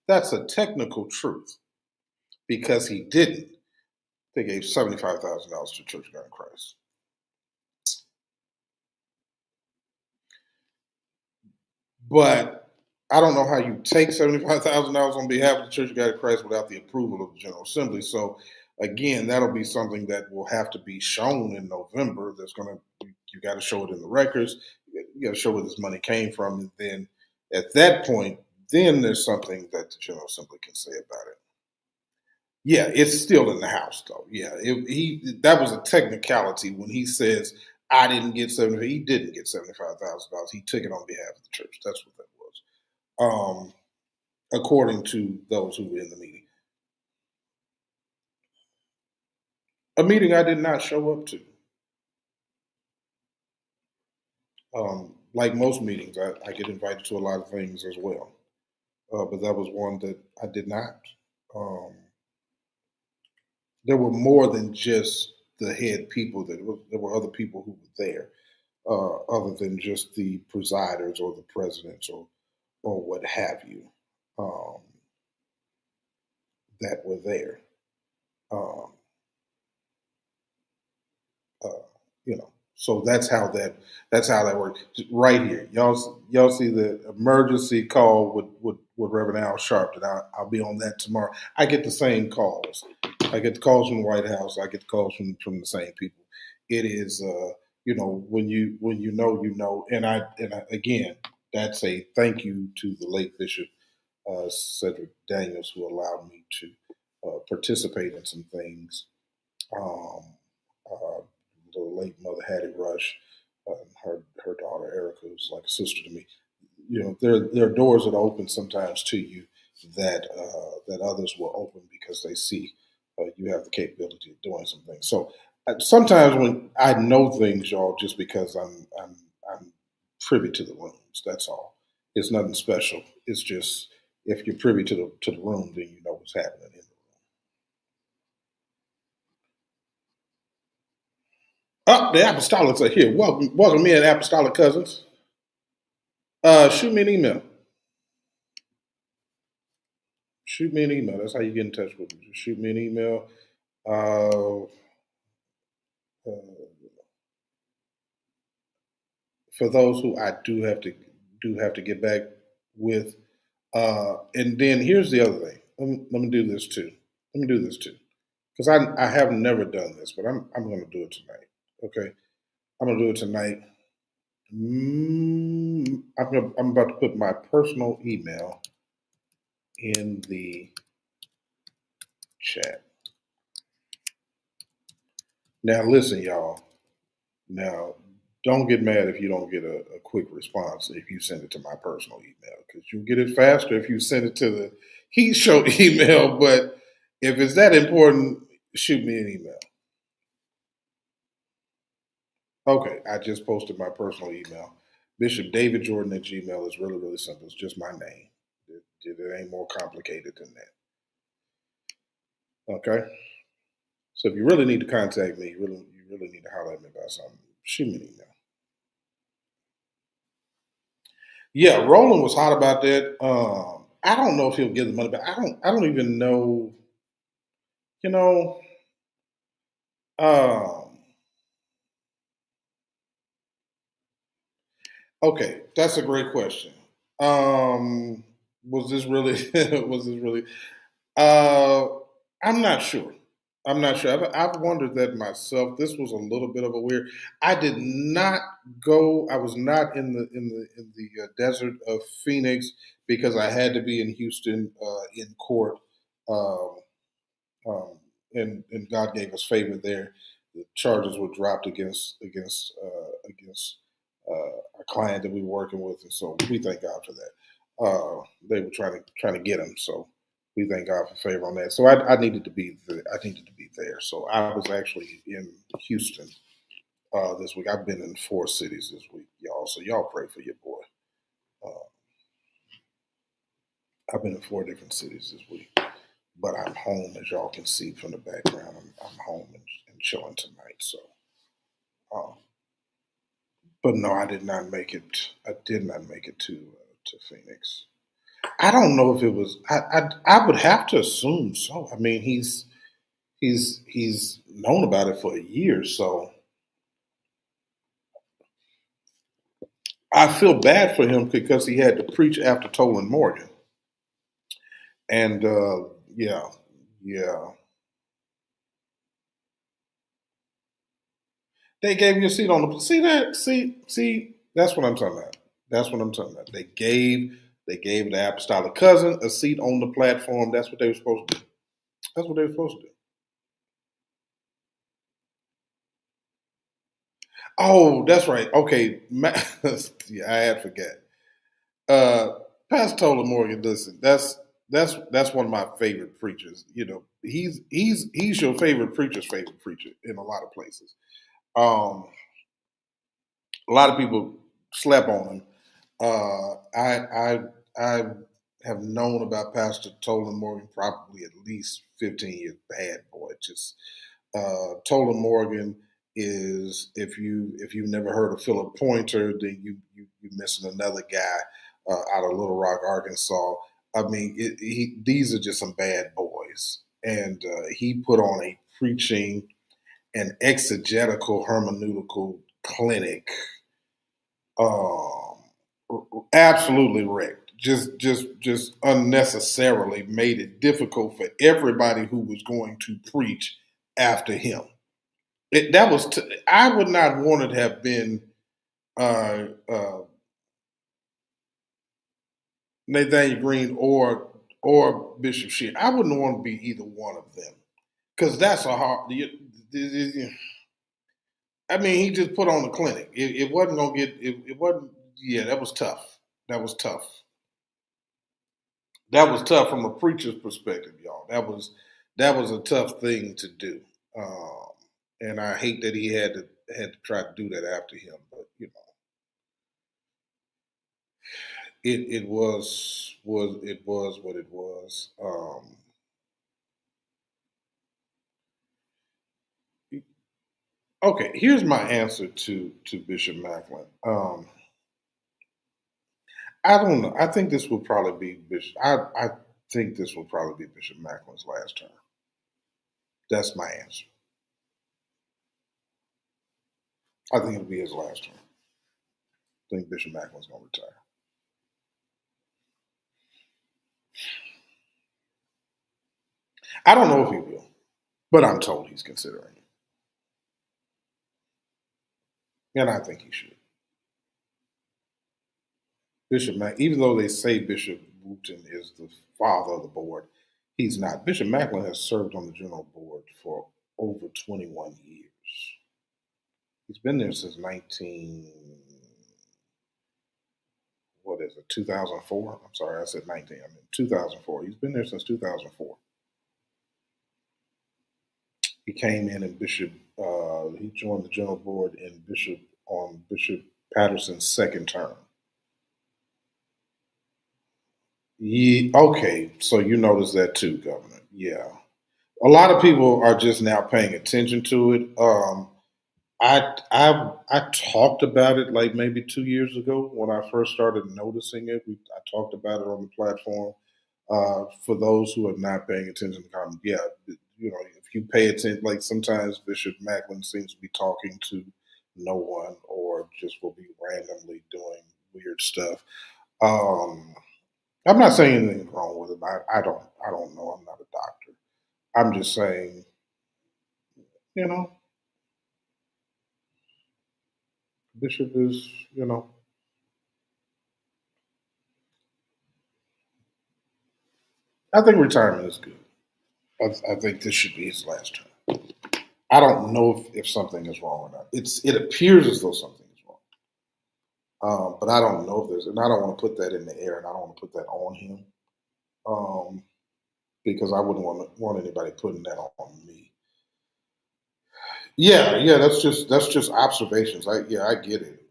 That's a technical truth because he didn't. They gave $75,000 to Church of God in Christ. But I don't know how you take $75,000 on behalf of the Church of God in Christ without the approval of the General Assembly. So again, that'll be something that will have to be shown in November. You got to show it in the records. You got to show where this money came from. And then at that point, then there's something that the General Assembly can say about it. Yeah, it's still in the House though. Yeah, that was a technicality when he says, I didn't get $75,000. He didn't get $75,000. He took it on behalf of the church. That's what that was. According to those who were in the meeting. A meeting I did not show up to. Like most meetings, I get invited to a lot of things as well. But that was one that I did not. There were more than just the head people. There were other people who were there, other than just the presiders or the presidents or what have you, that were there. So that's how that works. Right here, y'all see the emergency call with Reverend Al Sharpton. I'll be on that tomorrow. I get the same calls. I get the calls from the White House. I get the calls from the same people. It is when you know. And I again, that's a thank you to the late Bishop Cedric Daniels, who allowed me to participate in some things. The late Mother Hattie Rush, her daughter Erica, who's like a sister to me. There are doors that open sometimes to you that others will open because they see you have the capability of doing some things. So sometimes when I know things, y'all, just because I'm privy to the rooms. That's all. It's nothing special. It's just if you're privy to the room, then you know what's happening in the room. Oh, the apostolics are here. Welcome in, apostolic cousins. Shoot me an email. Shoot me an email. That's how you get in touch with me. Just shoot me an email. Uh, uh, for those who I do have to get back with. And then here's the other thing. Let me do this too. Let me do this too, because I have never done this, but I'm going to do it tonight. Okay, I'm going to do it tonight. I'm about to put my personal email in the chat. Now listen, y'all. Now, don't get mad if you don't get a quick response if you send it to my personal email, because you'll get it faster if you send it to the Heat Show email. But if it's that important, shoot me an email. Okay, I just posted my personal email. Bishop David Jordan at Gmail is really, really simple. It's just my name. It ain't more complicated than that. Okay? So if you really need to contact me, you really need to holler at me about something, shoot me an email. Yeah, Roland was hot about that. I don't know if he'll get the money back. I don't even know. You know, um, okay, that's a great question. Was this really? Was this really? Uh, I'm not sure. I'm not sure. I've wondered that myself. This was a little bit of a weird. I did not go. I was not in the desert of Phoenix because I had to be in Houston in court. Um, and God gave us favor there. The charges were dropped against a client that we were working with, and so we thank God for that. They were trying to get him, so we thank God for favor on that. So I needed to be there. So I was actually in Houston this week. I've been in 4 cities this week, y'all. So y'all pray for your boy. Uh, I've been in 4 different cities this week. But I'm home, as y'all can see from the background. I'm home and chilling tonight. So, uh, but no, I did not make it. I did not make it to Phoenix. I don't know if it was. I would have to assume so. I mean, he's known about it for a year, so I feel bad for him because he had to preach after Tolan Morgan, and yeah, yeah. They gave you a seat on the see that see that's what I'm talking about. That's what I'm talking about. They gave the apostolic cousin a seat on the platform. That's what they were supposed to do. That's what they were supposed to do. Oh, that's right. Okay, yeah, I had forgot. Uh, Pastor Tola Morgan, listen, that's one of my favorite preachers. He's your favorite preacher's favorite preacher in a lot of places. Um, a lot of people slept on him. I have known about Pastor Tolan Morgan probably at least 15 years. Bad boy, just Tolan Morgan is if you've never heard of Philip Pointer, then you missing another guy out of Little Rock, Arkansas. I mean, these are just some bad boys, and he put on a preaching and exegetical hermeneutical clinic. Um, Absolutely wrecked. Just unnecessarily made it difficult for everybody who was going to preach after him. I would not want it to have been uh, uh, Nathaniel Green or Bishop Shear. I wouldn't want to be either one of them because that's a hard. I mean, he just put on the clinic. It wasn't gonna get. It wasn't. Yeah, that was tough. That was tough. That was tough from a preacher's perspective, y'all. That was a tough thing to do. Um, and I hate that he had to try to do that after him. But it was what it was. Okay, here's my answer to Bishop Macklin. I don't know. I think this will probably be Bishop. I think this will probably be Bishop Macklin's last term. That's my answer. I think it'll be his last term. I think Bishop Macklin's going to retire. I don't know if he will, but I'm told he's considering it, and I think he should. Bishop Mack, even though they say Bishop Wooten is the father of the board, he's not. Bishop Macklin has served on the general board for over 21 years. He's been there since 2004? I'm sorry, I said 19. I mean 2004. He's been there since 2004. He came in and he joined the general board in Bishop Patterson's second term. Yeah, okay, so you noticed that too, Governor. Yeah, a lot of people are just now paying attention to it. I talked about it like maybe 2 years ago when I first started noticing it. I talked about it on the platform. For those who are not paying attention to comment, yeah, if you pay attention, like sometimes Bishop Macklin seems to be talking to no one or just will be randomly doing weird stuff. Um, I'm not saying anything wrong with it. I don't know. I'm not a doctor. I'm just saying, you know, Bishop is, I think retirement is good. I think this should be his last term. I don't know if something is wrong or not. It appears as though something is wrong, but I don't know if there's, and I don't want to put that in the air, and I don't want to put that on him, um, because I wouldn't want anybody putting that on me. Yeah, yeah, that's just observations. I get it.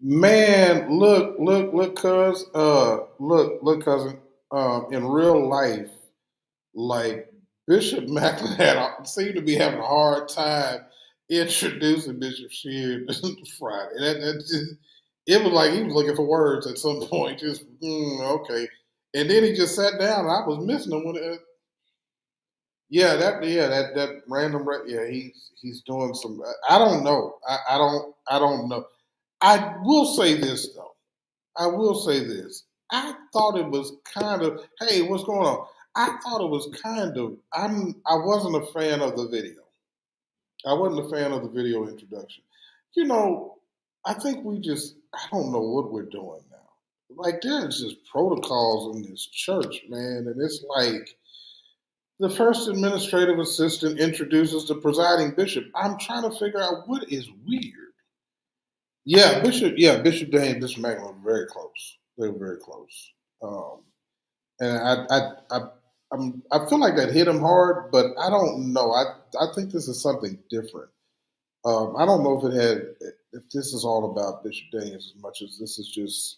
Man, look, cousin. In real life, like Bishop Macklin seemed to be having a hard time introducing Bishop Sheard Friday. That just, it was like he was looking for words at some point. Just okay, and then he just sat down. And I was missing him when that random he's doing some. I don't know. I don't know. I will say this though. I will say this. I thought it was kind of, hey, what's going on? I thought it was kind of, I wasn't a fan of the video. I wasn't a fan of the video introduction. You know, I think I don't know what we're doing now. Like, there's just protocols in this church, man. And it's like the first administrative assistant introduces the presiding bishop. I'm trying to figure out what is weird. Bishop Day and Bishop Macklin were very close. They were very close. Um, and I feel like that hit him hard, but I don't know. I think this is something different. I don't know if this is all about Bishop Daniels as much as this is just,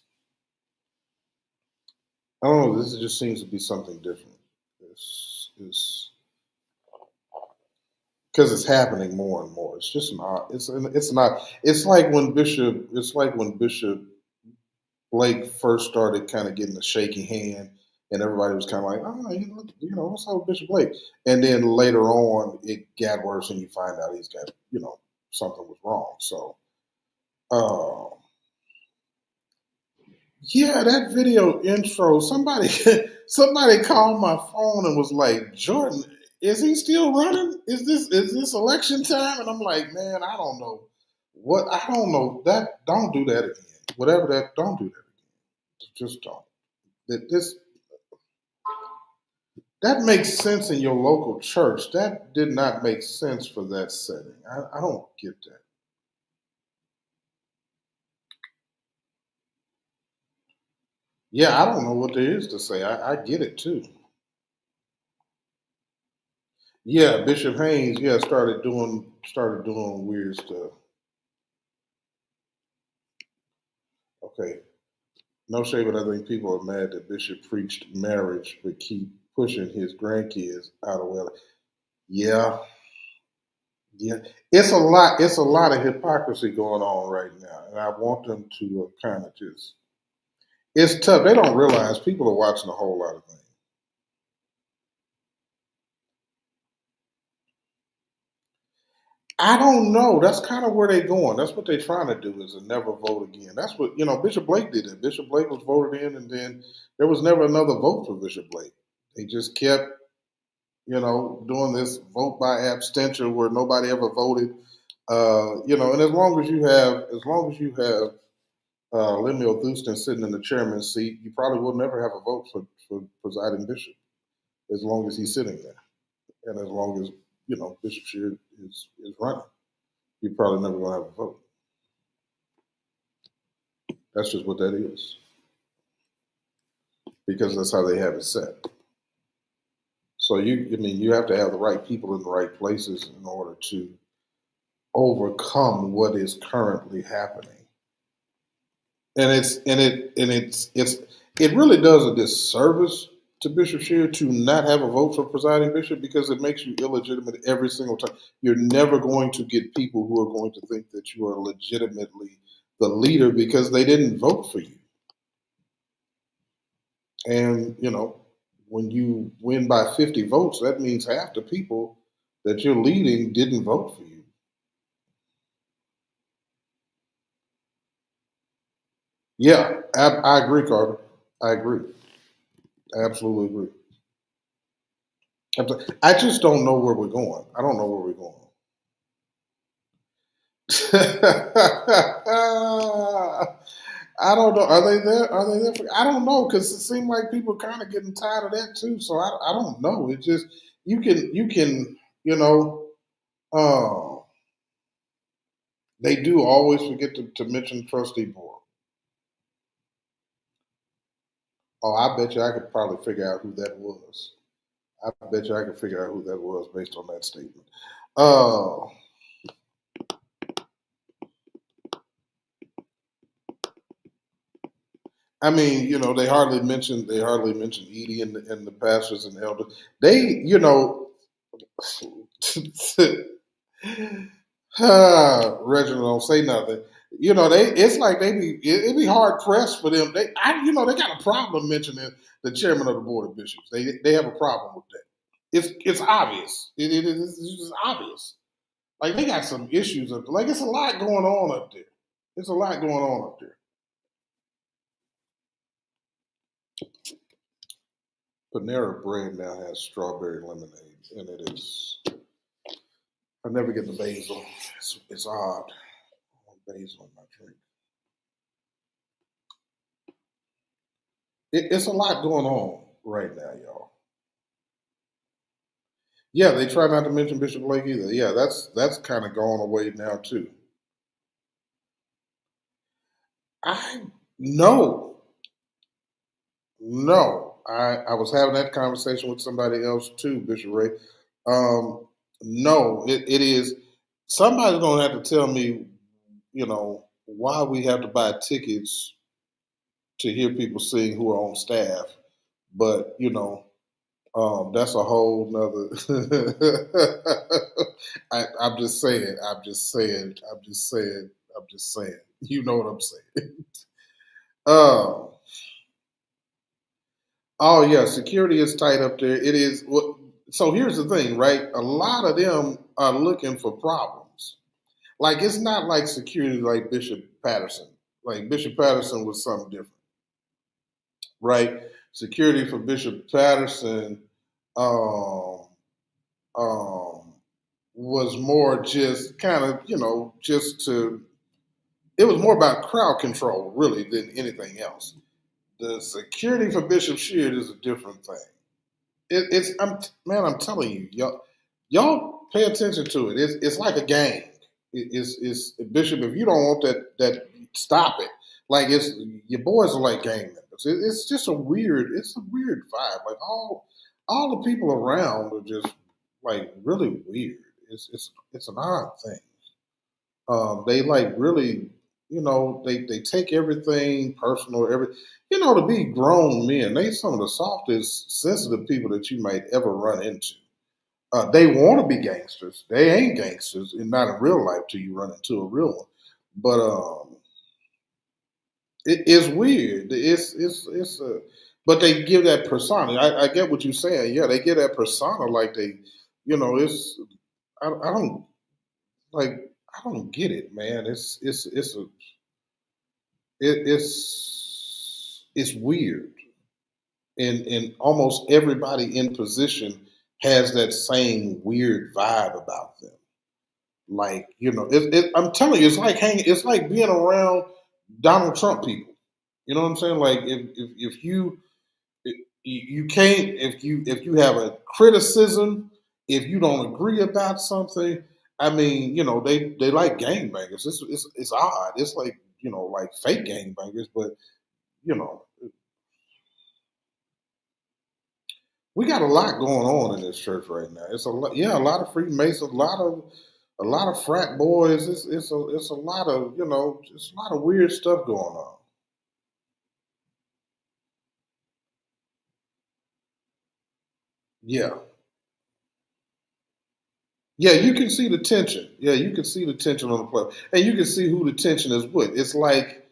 I don't know. This just seems to be something different. It's because it's happening more and more. It's just not. It's not. It's like when Bishop Blake first started kind of getting a shaky hand, and everybody was kind of like, oh, what's up with Bishop Blake? And then later on, it got worse, and you find out he's got, something was wrong. So, uh, yeah, that video intro, somebody, somebody called my phone and was like, Jordan, is he still running? Is this election time? And I'm like, man, I don't know. I don't know. Don't do that again. Whatever that, don't do that again. Just don't. This That makes sense in your local church. That did not make sense for that setting. I don't get that. Yeah, I don't know what there is to say. I get it too. Yeah, Bishop Haynes, yeah, started doing weird stuff. Okay. No shade, but I think people are mad that Bishop preached marriage but keep pushing his grandkids out of wedlock. Yeah, yeah. It's a lot of hypocrisy going on right now. And I want them to kind of just it's tough. They don't realize people are watching a whole lot of things. I don't know. That's kind of where they're going. That's what they're trying to do is to never vote again. That's what Bishop Blake did it. Bishop Blake was voted in, and then there was never another vote for Bishop Blake. They just kept, doing this vote by abstention where nobody ever voted. And as long as you have Lemuel Houston sitting in the chairman's seat, you probably will never have a vote for presiding bishop as long as he's sitting there, and as long as Bishop Sheard is running. You're probably never going to have a vote. That's just what that is because that's how they have it set. So you have to have the right people in the right places in order to overcome what is currently happening. And it really does a disservice to Bishop Sheard to not have a vote for presiding bishop because it makes you illegitimate every single time. You're never going to get people who are going to think that you are legitimately the leader because they didn't vote for you. And, when you win by 50 votes, that means half the people that you're leading didn't vote for you. Yeah, I agree, Carter. I agree. I absolutely agree. I just don't know where we're going. I don't know where we're going. I don't know. Are they there? Are they there? I don't know because it seems like people are kind of getting tired of that too. So I don't know. It just you can uh, they do always forget to mention trustee board. Oh, I bet you I could probably figure out who that was. I bet you I could figure out who that was based on that statement. Uh, I mean, they hardly mention Edie and the pastors and elders. They, Reginald don't say nothing. It's like it'd be hard pressed for them. They got a problem mentioning the chairman of the board of bishops. They have a problem with that. It's obvious. It's just obvious. Like they got some issues up there. Like it's a lot going on up there. It's a lot going on up there. Panera Bread now has strawberry lemonade, and it is. I never get the basil. It's odd. I want basil in my drink. It's a lot going on right now, y'all. Yeah, they try not to mention Bishop Blake either. Yeah, that's kind of going away now too. I no, no. I was having that conversation with somebody else too, Bishop Ray. No, it is. Somebody's gonna have to tell me, why we have to buy tickets to hear people sing who are on staff. But that's a whole nother. I'm just saying. I'm just saying. I'm just saying. I'm just saying. You know what I'm saying. Uh, oh yeah, security is tight up there. It is. So here's the thing, right? A lot of them are looking for problems. Like it's not like security like Bishop Patterson. Like Bishop Patterson was something different, right? Security for Bishop Patterson um, um, was more just kind of, just to, it was more about crowd control, really, than anything else. The security for Bishop Sheard is a different thing. I'm telling you, y'all pay attention to it. It's like a game. It's Bishop. If you don't want that stop it. Like it's your boys are like gang members. It's just it's a weird vibe. Like all the people around are just like really weird. It's an odd thing. They like really, they take everything personal. To be grown men, they some of the softest, sensitive people that you might ever run into. They want to be gangsters. They ain't gangsters, and not in real life till you run into a real one. But it's weird. But they give that persona. I get what you're saying. Yeah, they give that persona like they, it's. I don't like. I don't get it, man. It's weird, and almost everybody in position has that same weird vibe about them. Like I'm telling you, it's like hanging. It's like being around Donald Trump people. You know what I'm saying? Like if you can't if you have a criticism, if you don't agree about something, I mean, they like gangbangers. It's odd. It's like like fake gangbangers, but you know we got a lot going on in this church right now. It's a lot of Freemasons, a lot of frat boys. It's a lot of just a lot of weird stuff going on. Yeah, yeah, you can see the tension. Yeah, you can see the tension on the play, and you can see who the tension is with. It's like,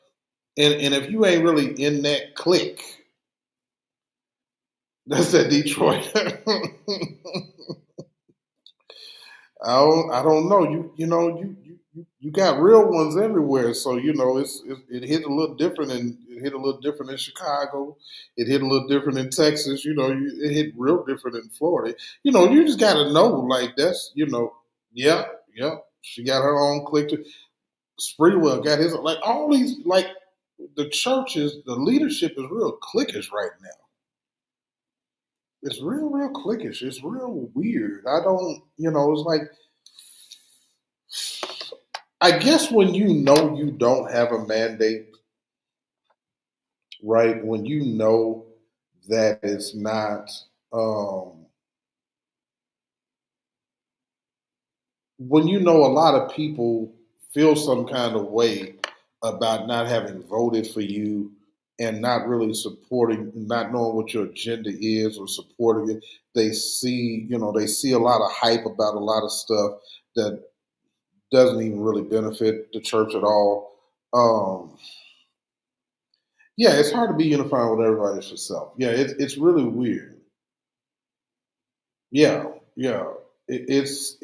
and if you ain't really in that clique, that's that Detroit. I don't know. You got real ones everywhere. So it hit a little different in Chicago. It hit a little different in Texas. It hit real different in Florida. You just got to know like that's yeah, yeah. She got her own clique. Spreewell got his like all these like the churches. The leadership is real cliquish right now. It's real cliquish. It's real weird. I don't. It's like I guess when you don't have a mandate, right? When you know that it's not, um, when a lot of people feel some kind of way about not having voted for you and not really supporting, not knowing what your agenda is or supporting it, they see a lot of hype about a lot of stuff that doesn't even really benefit the church at all. Um, Yeah, it's hard to be unified with everybody's yourself. Yeah, it's really weird. Yeah, yeah. It is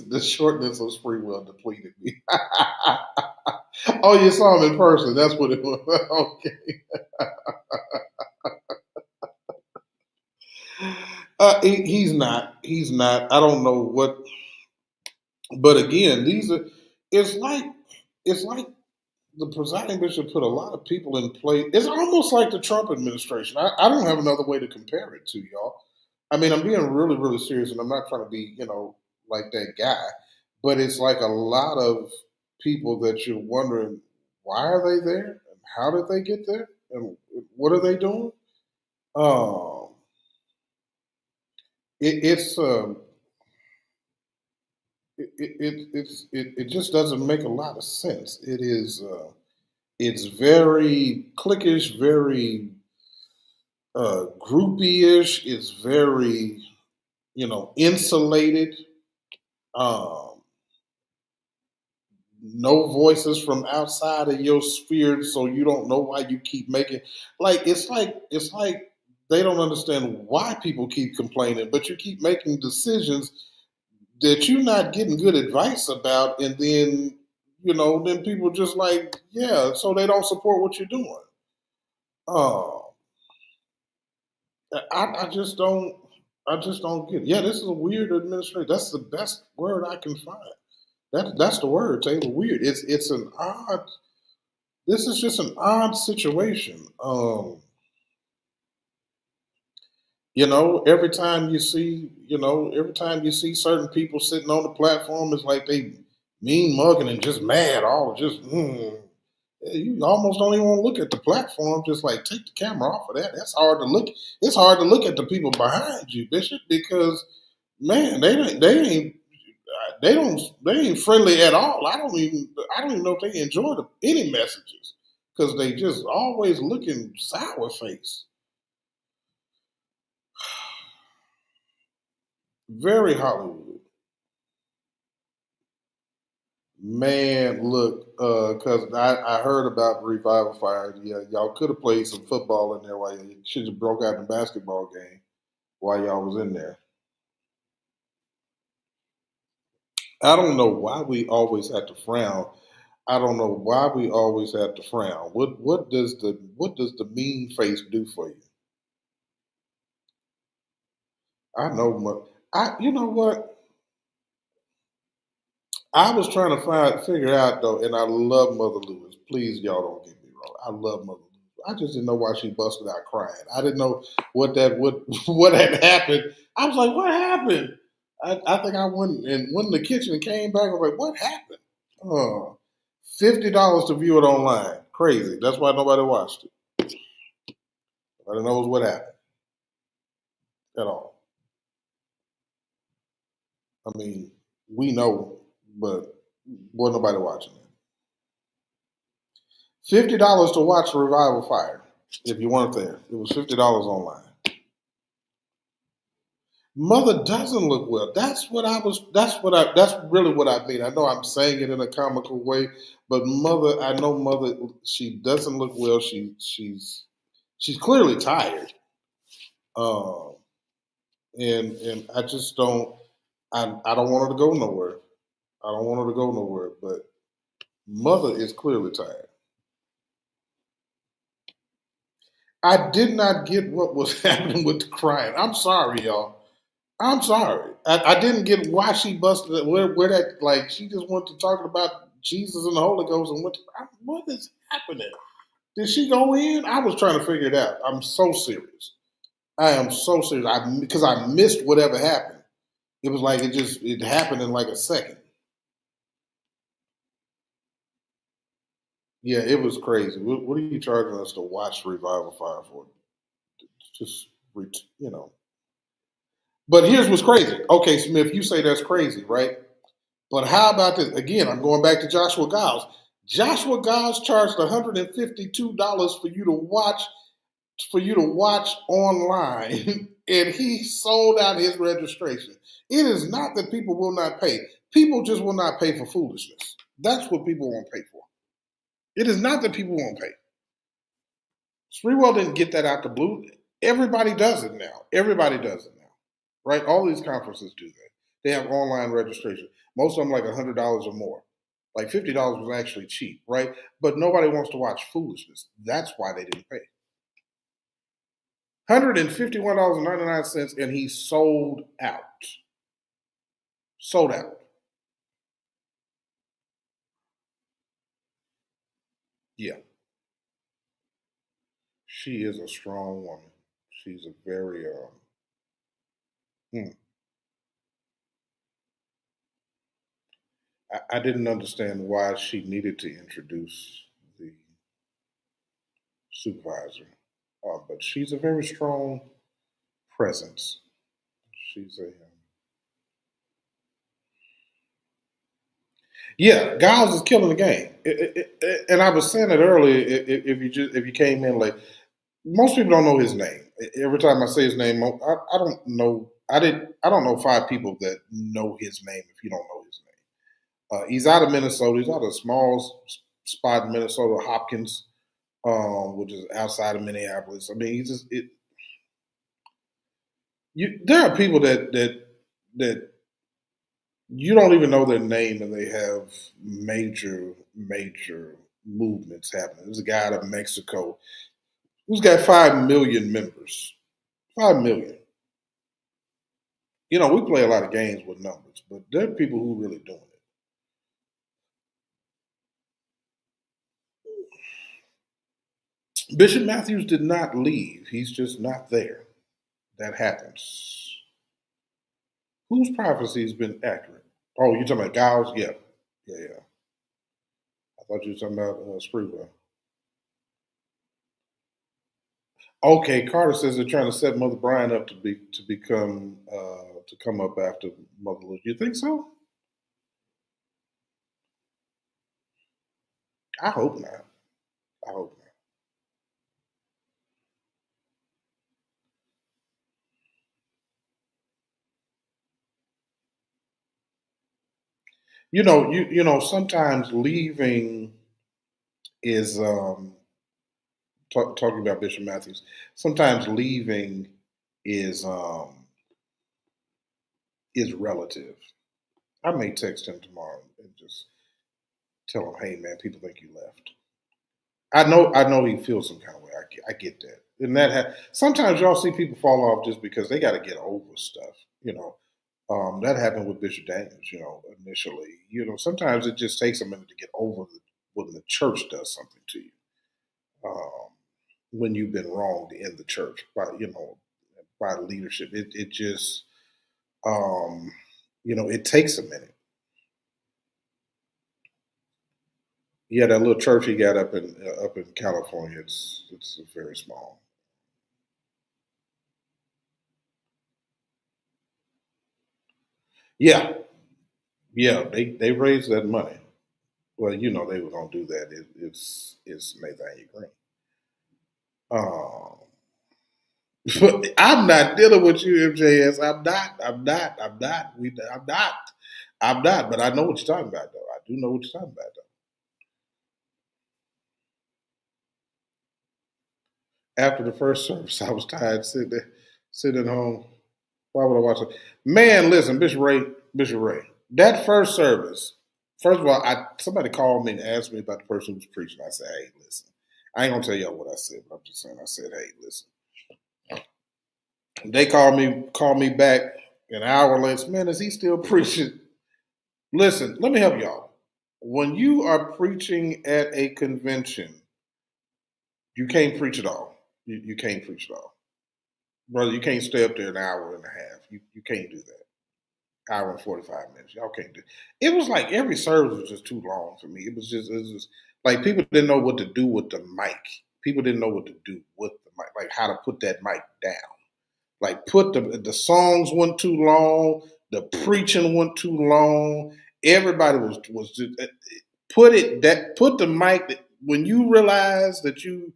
the shortness of free will depleted me. Oh, you saw him in person. That's what it was. Okay. He's not. He's not. I don't know what. But again, these are. It's like it's like the presiding bishop put a lot of people in place. It's almost like the Trump administration. I don't have another way to compare it to y'all. I mean, I'm being really, really serious, and I'm not trying to be, like that guy. But it's like a lot of people that you're wondering why are they there and how did they get there and what are they doing? Um, it, it's it just doesn't make a lot of sense. It's very cliquish, very groupie-ish. It's very, insulated. Um, no voices from outside of your sphere, so you don't know why you keep making. It's like they don't understand why people keep complaining, but you keep making decisions that you're not getting good advice about, and then people just like, yeah, so they don't support what you're doing. Oh, I just don't. I just don't get it. Yeah, this is a weird administration. That's the best word I can find. That's the word, Taylor. Weird. It's an odd. This is just an odd situation. Every time you see certain people sitting on the platform, it's like they mean mugging and just mad, all just. You almost don't even want to look at the platform. Just like take the camera off of that. That's hard to look. It's hard to look at the people behind you, Bishop, because man, they ain't friendly at all. I don't even know if they enjoy any messages because they just always looking sour face. Very Hollywood. Man, look, because I heard about Revival Fire. Yeah, y'all could have played some football in there while you should have broke out the basketball game while y'all was in there. I don't know why we always have to frown. I don't know why we always have to frown. What does the mean face do for you? I know, you know what? I was trying to figure out though, and I love Mother Lewis. Please, y'all don't get me wrong. I love Mother Lewis. I just didn't know why she busted out crying. I didn't know what what had happened. I was like, what happened? I think I went in the kitchen and came back. I was like, what happened? Oh, $50 to view it online. Crazy. That's why nobody watched it. Nobody knows what happened at all. I mean, we know, but wasn't nobody watching it. $50 to watch Revival Fire. If you weren't there, it was $50 online. Mother doesn't look well. That's what I was. That's really what I mean. I know I'm saying it in a comical way, but Mother, I know Mother. She doesn't look well. She's clearly tired. Um, and I just don't. I don't want her to go nowhere. I don't want her to go nowhere. But Mother is clearly tired. I did not get what was happening with the crying. I'm sorry, y'all. I'm sorry. I didn't get why she busted it. Where that like she just went to talking about Jesus and the Holy Ghost and what is happening? Did she go in? I was trying to figure it out. I'm so serious. I am so serious. Because I missed whatever happened. It was like it happened in like a second. Yeah, it was crazy. What are you charging us to watch Revival Fire for? Just you know. But here's what's crazy. Okay, Smith, you say that's crazy, right? But how about this? Again, I'm going back to Joshua Giles. Joshua Giles charged $152 for you to watch online, and he sold out his registration. It is not that people will not pay. People just will not pay for foolishness. That's what people won't pay for. It is not that people won't pay. Sprewell didn't get that out the blue. Everybody does it now. Everybody does it now, right? All these conferences do that. They have online registration. Most of them like $100 or more. Like $50 was actually cheap, right? But nobody wants to watch foolishness. That's why they didn't pay. $151.99, and he sold out. Sold out. Yeah. She is a strong woman. She's a very hmm. I didn't understand why she needed to introduce the supervisor, but she's a very strong presence. She's a yeah. Giles is killing the game, and I was saying it earlier. If you came in late, most people don't know his name. Every time I say his name, I don't know. I don't know 5 people that know his name. If you don't know his name, he's out of Minnesota. He's out of a small spot in Minnesota, Hopkins, which is outside of Minneapolis. I mean, he's just it. There are people that you don't even know their name and they have major movements happening. There's a guy out of Mexico who's got 5 million members. 5 million. You know, we play a lot of games with numbers, but there are people who really doing it. Bishop Matthews did not leave. He's just not there. That happens. Whose prophecy has been accurate? Oh, you're talking about Giles? Yeah. Yeah. I thought you were talking about Spreewell. Okay, Carter says they're trying to set Mother Bryan up to become to come up after Mother Lewis. You think so? I hope not. I hope not. You know, sometimes leaving is talking about Bishop Matthews. Sometimes leaving is relative. I may text him tomorrow and just tell him, "Hey, man, people think you left." I know he feels some kind of way. I get that, and sometimes y'all see people fall off just because they got to get over stuff. You know, that happened with Bishop Daniels. You know, initially, sometimes it just takes a minute to get over when the church does something to you. Um, when you've been wronged in the church by leadership, it just it takes a minute. Yeah, that little church he got up in California, it's very small. Yeah, yeah, they raised that money. Well, they were gonna do that. It's Nathaniel Green. Um, but I'm not dealing with you, MJS. I'm not. I'm not. I'm not. I'm not. I'm not. But I know what you're talking about, though. I do know what you're talking about, though. After the first service, I was tired sitting home. Why would I watch it? Man, listen, Bishop Ray. That first service. First of all, somebody called me and asked me about the person who was preaching. I said, "Hey, listen, I ain't gonna tell y'all what I said, but I'm just saying." I said, "Hey, listen." They called me back an hour later. Man, is he still preaching? Listen, let me help y'all. When you are preaching at a convention, you can't preach at all. You can't preach at all, brother. You can't stay up there an hour and a half. You can't do that. Hour and 45 minutes. Y'all can't do. It was like every service was just too long for me. It was just like people didn't know what to do with the mic. People didn't know what to do with the mic, like how to put that mic down. Like put the songs went too long, the preaching went too long. Everybody was just put the mic when you realize that you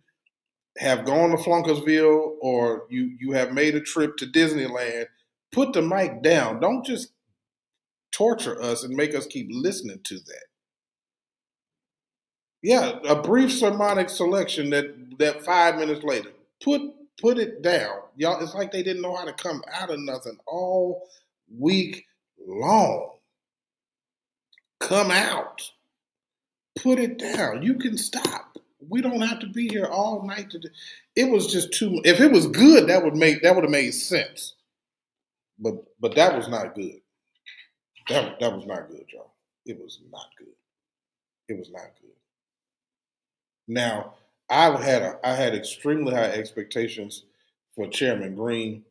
have gone to Flunkersville or you have made a trip to Disneyland, put the mic down. Don't just torture us and make us keep listening to that. Yeah, a brief sermonic selection that 5 minutes later. Put put it down. Y'all, it's like they didn't know how to come out of nothing all week long. Come out. Put it down. You can stop. We don't have to be here all night to do. It was just too. If it was good, that would have made sense. But that was not good. That was not good, y'all. It was not good. It was not good. Now, I had extremely high expectations for Chairman Green.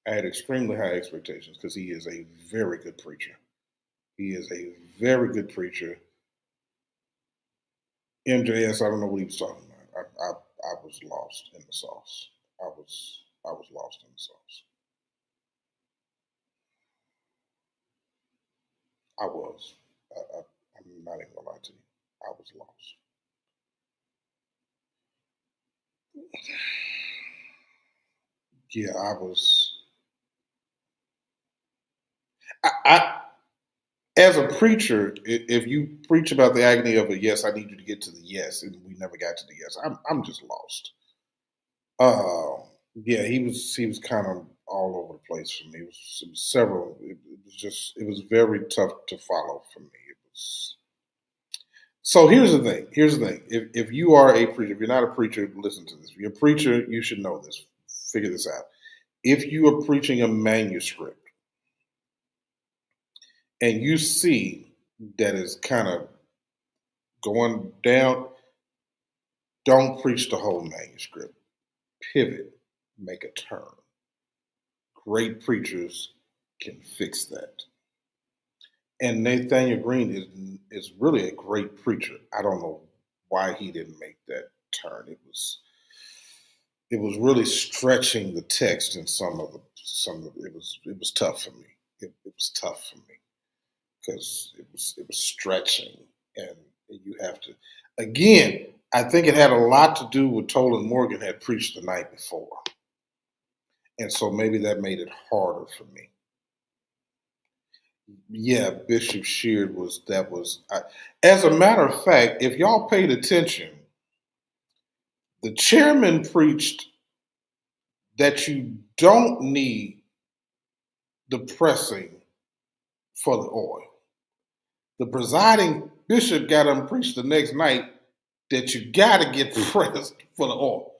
I had extremely high expectations because he is a very good preacher. He is a very good preacher. MJS, I don't know what he was talking about. I was lost in the sauce. I was lost in the sauce. I was. I'm not even gonna lie to you. I was lost. Yeah, I was. I as a preacher, if you preach about the agony of a yes, I need you to get to the yes, and we never got to the yes. I'm just lost. Um, yeah, he was kind of all over the place for me. It was several. It was very tough to follow for me. It was. So here's the thing. Here's the thing. If you are a preacher, if you're not a preacher, listen to this. If you're a preacher, you should know this. Figure this out. If you are preaching a manuscript and you see that is kind of going down. Don't preach the whole manuscript. Pivot, make a turn. Great preachers can fix that. And Nathaniel Green is really a great preacher. I don't know why he didn't make that turn. It was really stretching the text in some of it was tough for me. It was tough for me because it was stretching, and you have to again. I think it had a lot to do with Tolan Morgan had preached the night before, and so maybe that made it harder for me. Yeah, Bishop Sheard was that was. As a matter of fact, if y'all paid attention, the chairman preached that you don't need the pressing for the oil. The presiding bishop got him preached the next night that you got to get pressed for the oil.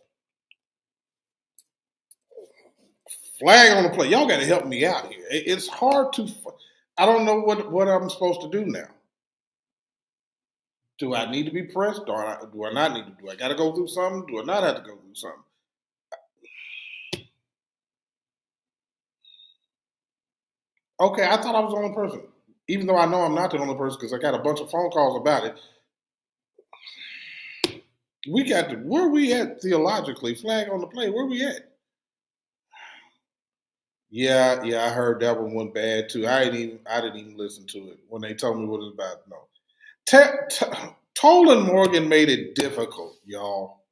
Flag on the play. Y'all got to help me out here. It's hard to. I don't know what I'm supposed to do now. Do I need to be pressed? Or do I not need to? Do I got to go through something? Do I not have to go through something? Okay, I thought I was the only person. Even though I know I'm not the only person because I got a bunch of phone calls about it. We got to, where we at theologically? Flag on the play. Where we at? Yeah, I heard that one went bad too. I didn't even listen to it when they told me what it was about. No, Tolan Morgan made it difficult, y'all.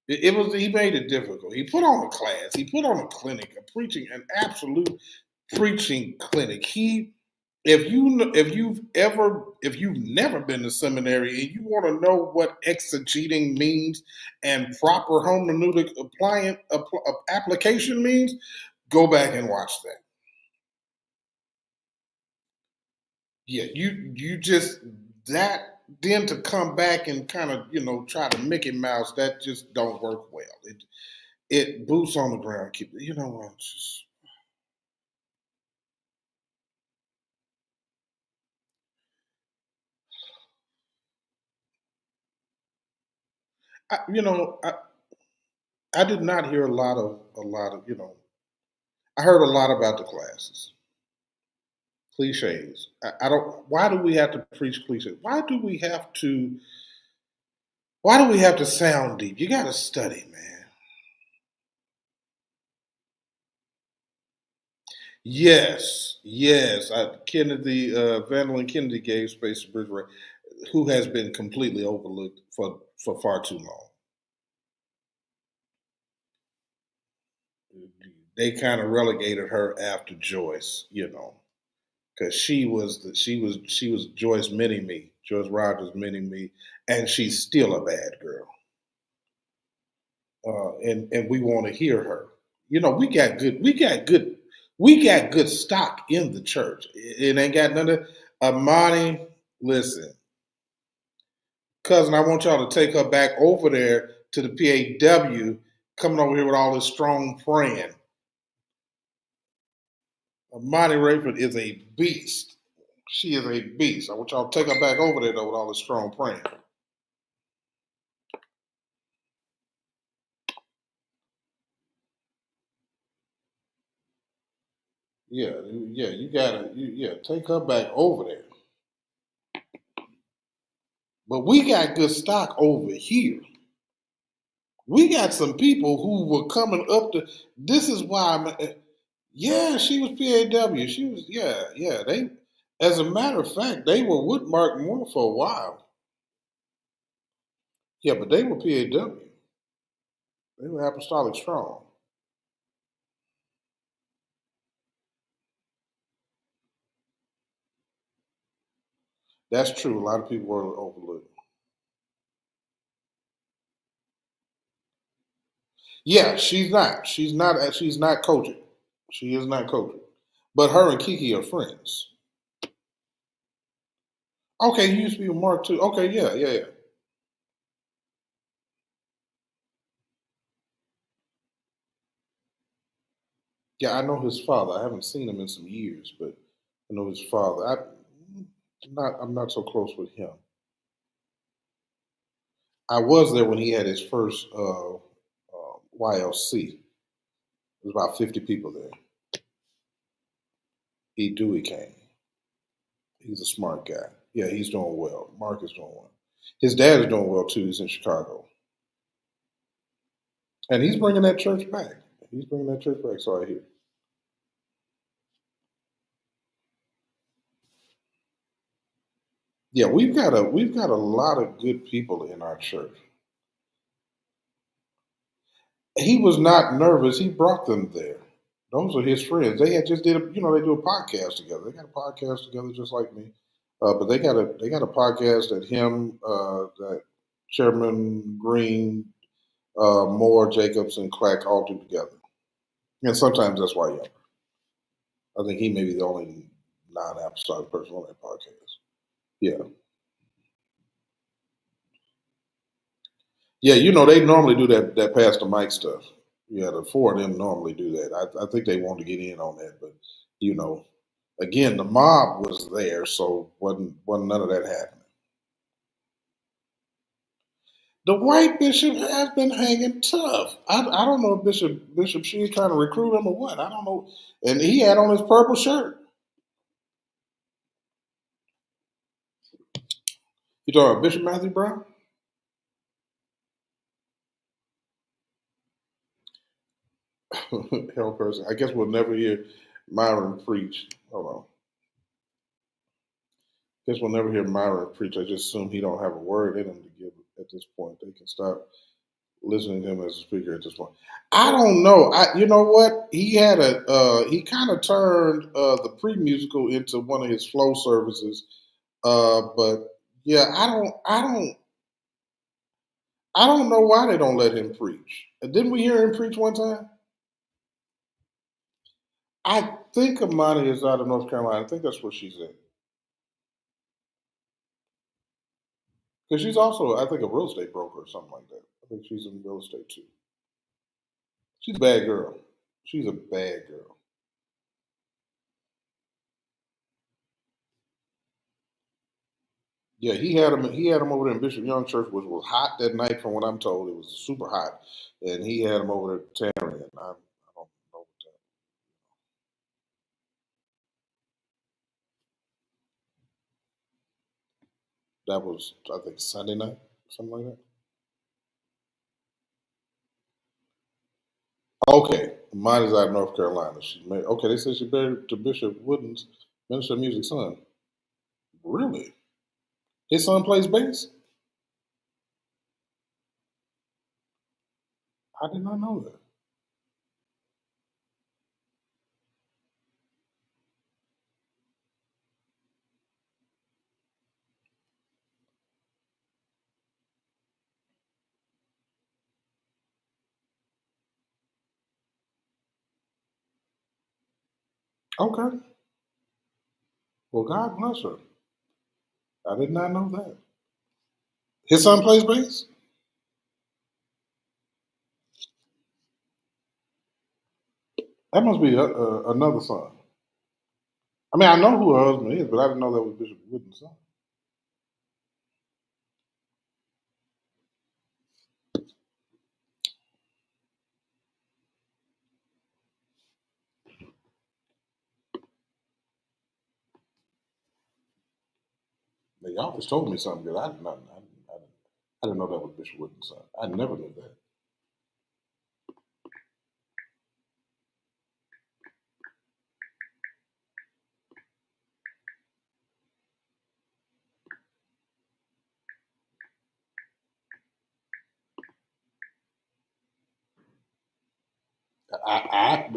He made it difficult. He put on a class. He put on a clinic, an absolute preaching clinic. If you've never been to seminary and you want to know what exegeting means and proper hermeneutic application means, go back and watch that. Yeah, you just that then to come back and kind of try to Mickey Mouse, that just don't work well. It boots on the ground. Keep just. I did not hear a lot of I heard a lot about the classes. Cliches. I don't. Why do we have to preach cliches? Why do we have to sound deep? You got to study, man. Yes. Kennedy, Vandalyn Kennedy gave space to Bridgeway, who has been completely overlooked for far too long. They kind of relegated her after Joyce, because she was Joyce Mini-Me, Joyce Rogers Mini-Me, and she's still a bad girl. And we want to hear her. We got good stock in the church. It ain't got none of Amani. Listen, cousin, I want y'all to take her back over there to the PAW, coming over here with all this strong praying. Amani Rayford is a beast. She is a beast. I want y'all to take her back over there though with all this strong praying. Yeah, you gotta, take her back over there. But we got good stock over here. We got some people who were coming up to. This is why she was PAW. She was, They, as a matter of fact, they were with Mark Moore for a while. Yeah, but they were PAW. They were apostolic strong. That's true. A lot of people were overlooked. Yeah, she's not. She's not. She's not COGIC. She is not COGIC. But her and Kiki are friends. Okay, you used to be with Mark too. Okay, yeah. Yeah, I know his father. I haven't seen him in some years, but I know his father. I'm not so close with him. I was there when he had his first YLC. There was about 50 people there. Dewey came. He's a smart guy. Yeah, he's doing well. Mark is doing well. His dad is doing well too. He's in Chicago. And he's bringing that church back. He's bringing that church back, so I hear. Yeah, we've got a lot of good people in our church. He was not nervous. He brought them there. Those are his friends. They had just did they do a podcast together. They got a podcast together just like me. But they got a podcast that that Chairman Green, Moore, Jacobs, and Clack all do together. And sometimes that's why younger. I think he may be the only non-apostolic person on that podcast. Yeah. Yeah, they normally do that Pastor Mike stuff. Yeah, the four of them normally do that. I think they want to get in on that, but again, the mob was there, so wasn't none of that happening. The white bishop has been hanging tough. I don't know if Bishop Shea trying to recruit him or what. I don't know. And he had on his purple shirt. You talking about Bishop Matthew Brown? Hell person. I guess we'll never hear Myron preach. Hold on. Guess we'll never hear Myron preach. I just assume he don't have a word in him to give at this point. They can stop listening to him as a speaker at this point. I don't know. You know what? He had he kind of turned the pre-musical into one of his flow services. But yeah, I don't know why they don't let him preach. Didn't we hear him preach one time? I think Amani is out of North Carolina. I think that's where she's at. Because she's also, I think, a real estate broker or something like that. I think she's in real estate too. She's a bad girl. She's a bad girl. Yeah, he had him. He had him over there in Bishop Young Church, which was hot that night. From what I'm told, it was super hot, and he had him over there tarrying. I don't know what that was. I think Sunday night, something like that. Okay, mine is out of North Carolina. She married. Okay, they said she married to Bishop Wooden's Minister of Music son. Really? His son plays bass? I did not know that. Okay. Well, God bless her. I did not know that. His son plays bass? That must be another son. I mean, I know who her husband is, but I didn't know that was Bishop Wooden's son. They always told me something that I did not. I didn't know that was Bishop Wooden's son. I never knew that.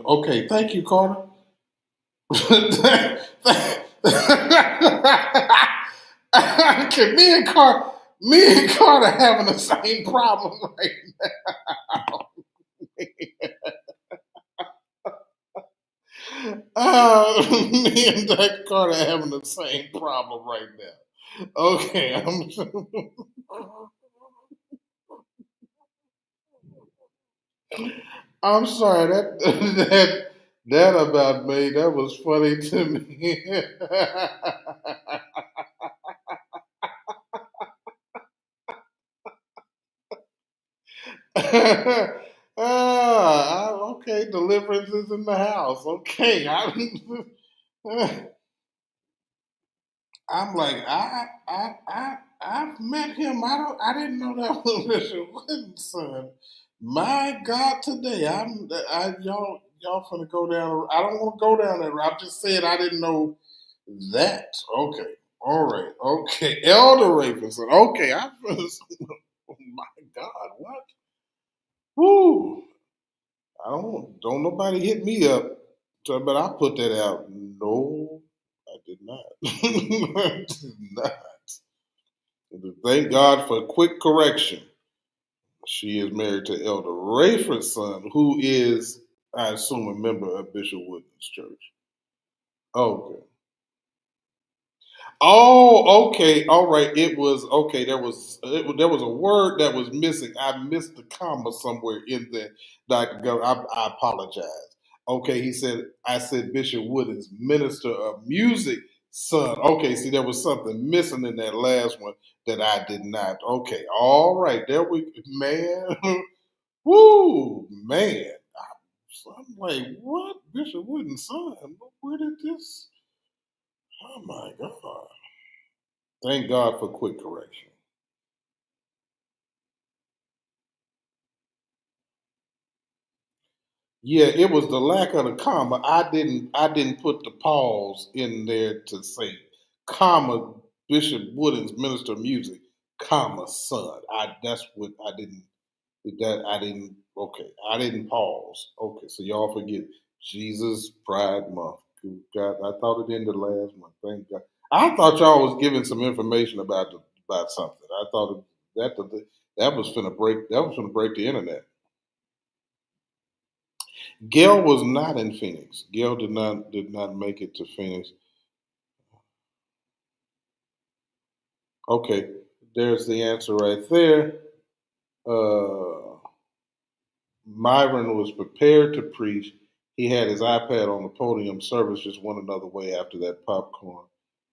Okay, thank you, Carter. Okay, me and Carter having the same problem right now. Me and Dr. Carter having the same problem right now. Okay, I'm sorry that about me. That was funny to me. Okay, deliverance is in the house. Okay, I'm like, I've met him. I didn't know that was Bishop Wooden's son. My God, today y'all finna go down. I don't want to go down that route. I just said I didn't know that. Okay, all right, okay, Elder Ravenson. Okay, oh my God, what? Woo! Don't nobody hit me up, but I put that out. No, I did not. I did not. Thank God for quick correction. She is married to Elder Rayford's son, who is, I assume, a member of Bishop Wooden's church. Okay. Oh, okay, all right. It was okay. There was a word that was missing. I missed the comma somewhere in there. Dr. Governor, I apologize. Okay, he said I said Bishop Wooden's minister of music son. Okay, see, there was something missing in that last one that I did not. Okay, all right, there we man. Woo, man. I'm like, what? Bishop Wooden's son? Where did this? Oh my God. Thank God for quick correction. Yeah, it was the lack of the comma. I didn't put the pause in there to say comma Bishop Wooden's minister of music, comma son. I that's what I didn't okay. I didn't pause. Okay, so y'all forget Jesus Pride Month. Good God, I thought it ended last month. Thank God. I thought y'all was giving some information about something. I thought that was finna break the internet. Gail was not in Phoenix. Gail did not make it to Phoenix. Okay, there's the answer right there. Uh, Myron was prepared to preach. He had his iPad on the podium. Service just went another way after that popcorn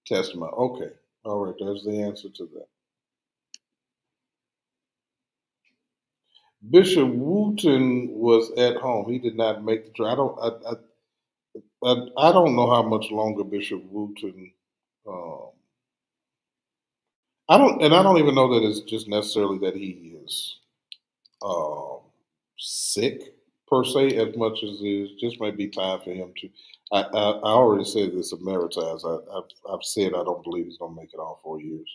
testimony. Okay, all right. There's the answer to that. Bishop Wooten was at home. He did not make the trip. I don't know how much longer Bishop Wooten. Um, I don't even know that it's just necessarily that he is um, sick per se, as much as it is just might be time for him to. I already said this of Emeritus. I've said I don't believe he's going to make it all 4 years.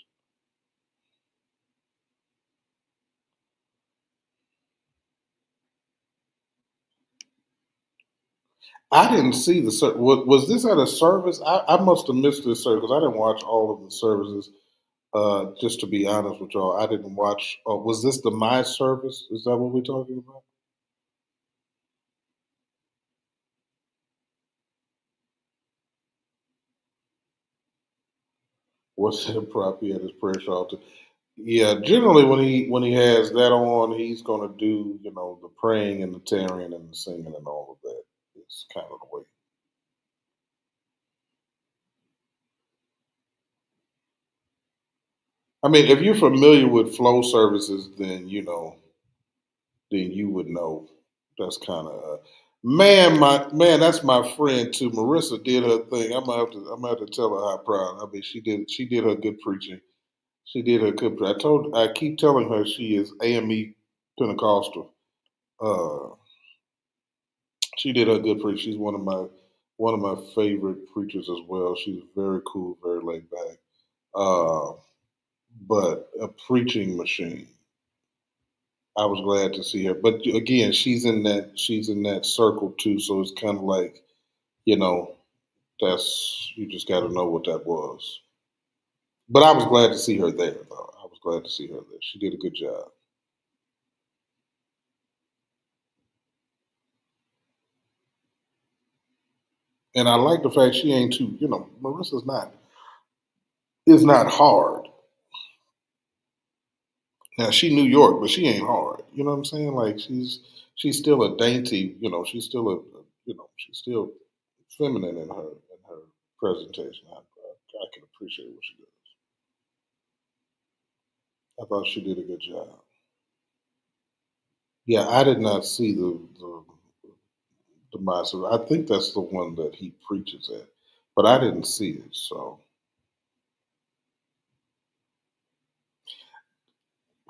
I didn't see the service. Was this at a service? I must have missed this service because I didn't watch all of the services. Just to be honest with y'all, I didn't watch. Was this the my service? Is that what we're talking about? What's that property at his prayer shelter? Yeah, generally when he has that on, he's gonna do the praying and the tearing and the singing and all of that. It's kind of the way. I mean, if you're familiar with flow services, then then you would know. That's kind of man. That's my friend too. Marissa did her thing. I'm gonna have to tell her how proud. I mean, she did her good preaching. She did her good. I keep telling her she is AME Pentecostal. Uh, She did her good preach. She's one of my favorite preachers as well. She's very cool, very laid back, uh, but a preaching machine. I was glad to see her, but again, she's in that circle too. So it's kind of like you know that's you just got to know what that was. But I was glad to see her there, though. I was glad to see her there. She did a good job, and I like the fact she ain't too. Marissa's not is not hard. Now she New York, but she ain't hard. You know what I'm saying? Like she's still a dainty. She's still feminine in her presentation. I can appreciate what she does. I thought she did a good job. Yeah, I did not see the massive. I think that's the one that he preaches at, but I didn't see it. So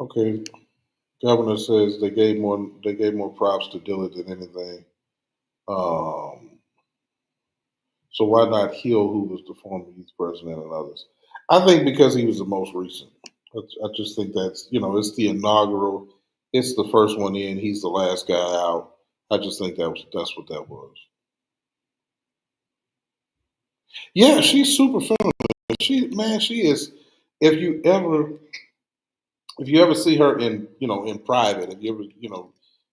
okay, governor says they gave more props to Dillard than anything. Um, so why not Hill, who was the former youth president, and others? I think because he was the most recent. I just think that's it's the inaugural. It's the first one in. He's the last guy out. I just think that's what that was. Yeah, she's super feminine. She is. If you ever if you ever see her in private, if you ever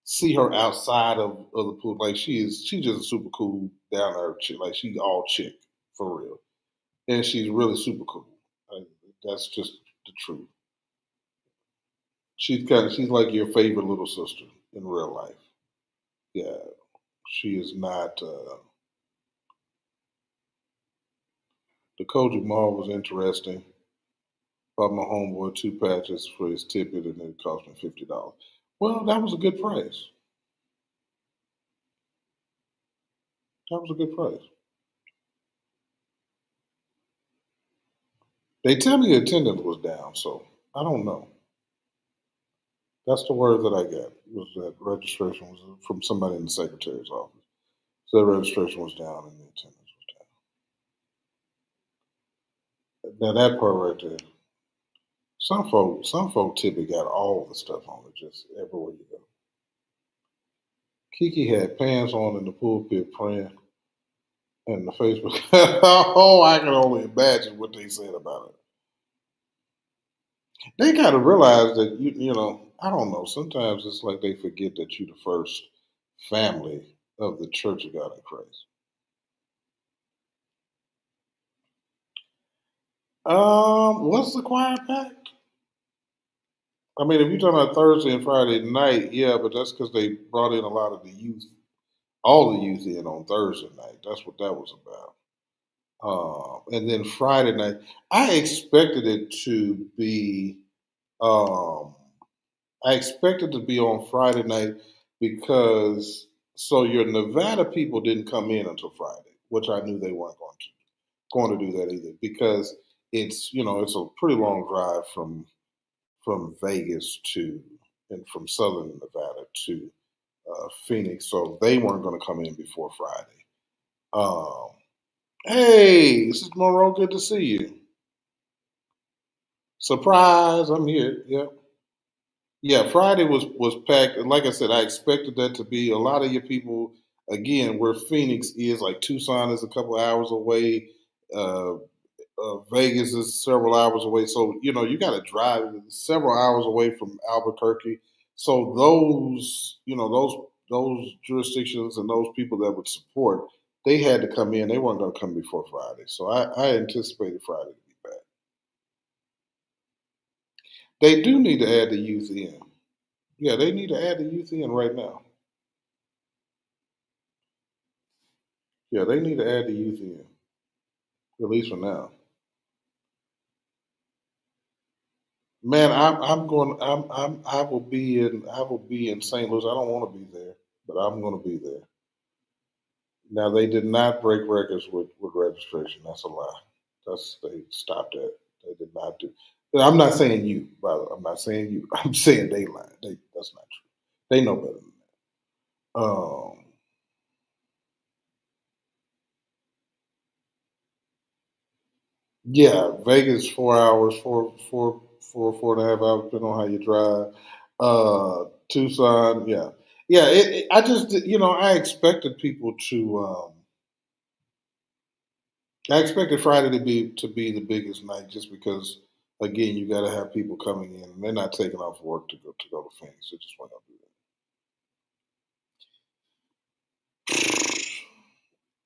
see her outside of the pool, like she's just a super cool down to earth chick. Like she's all chick for real, and she's really super cool. Like, that's just the truth. She's like your favorite little sister in real life. Yeah, she is not. The COGIC Mall was interesting. Bought my homeboy 2 patches for his ticket, and it cost me $50. Well, that was a good price. That was a good price. They tell me the attendance was down, so I don't know. That's the word that I got was that registration was from somebody in the secretary's office. So the registration was down and the attendance was down. Now that part right there, some folk typically got all the stuff on it, just everywhere you go. Kiki had pants on in the pulpit praying, and the Facebook. Oh, I can only imagine what they said about it. They got to realize that I don't know. Sometimes it's like they forget that you're the first family of the Church of God in Christ. What's the choir pact? I mean, if you're talking about Thursday and Friday night, yeah, but that's because they brought in a lot of the youth, all the youth in on Thursday night. That's what that was about. And then Friday night, I expected it to be. Um, I expected to be on Friday night because so your Nevada people didn't come in until Friday, which I knew they weren't going to do that either because it's a pretty long drive from Vegas to and from Southern Nevada to Phoenix, so they weren't going to come in before Friday. Um, hey, this is Monroe. Good to see you. Surprise! I'm here. Yep. Yeah, Friday was packed, and like I said, I expected that to be a lot of your people. Again, where Phoenix is, like Tucson is a couple hours away. Uh, Vegas is several hours away, so you got to drive several hours away from Albuquerque. So those jurisdictions and those people that would support, they had to come in. They weren't going to come before Friday, so I anticipated Friday to be back. They do need to add the youth in. Yeah, they need to add the youth in right now. Yeah, they need to add the youth in, at least for now. Man, I'm going. I will be in St. Louis. I don't want to be there, but I'm going to be there. Now they did not break records with registration. That's a lie. They stopped that. They did not do. I'm not saying you, brother. I'm not saying you. I'm saying they lied. That's not true. They know better than that. Yeah, Vegas 4 hours, 4.5 hours, depending on how you drive. Tucson, yeah, yeah. I just, I expected people to. I expected Friday to be the biggest night, just because, again, you got to have people coming in, and they're not taking off work to go to Phoenix. They just want to do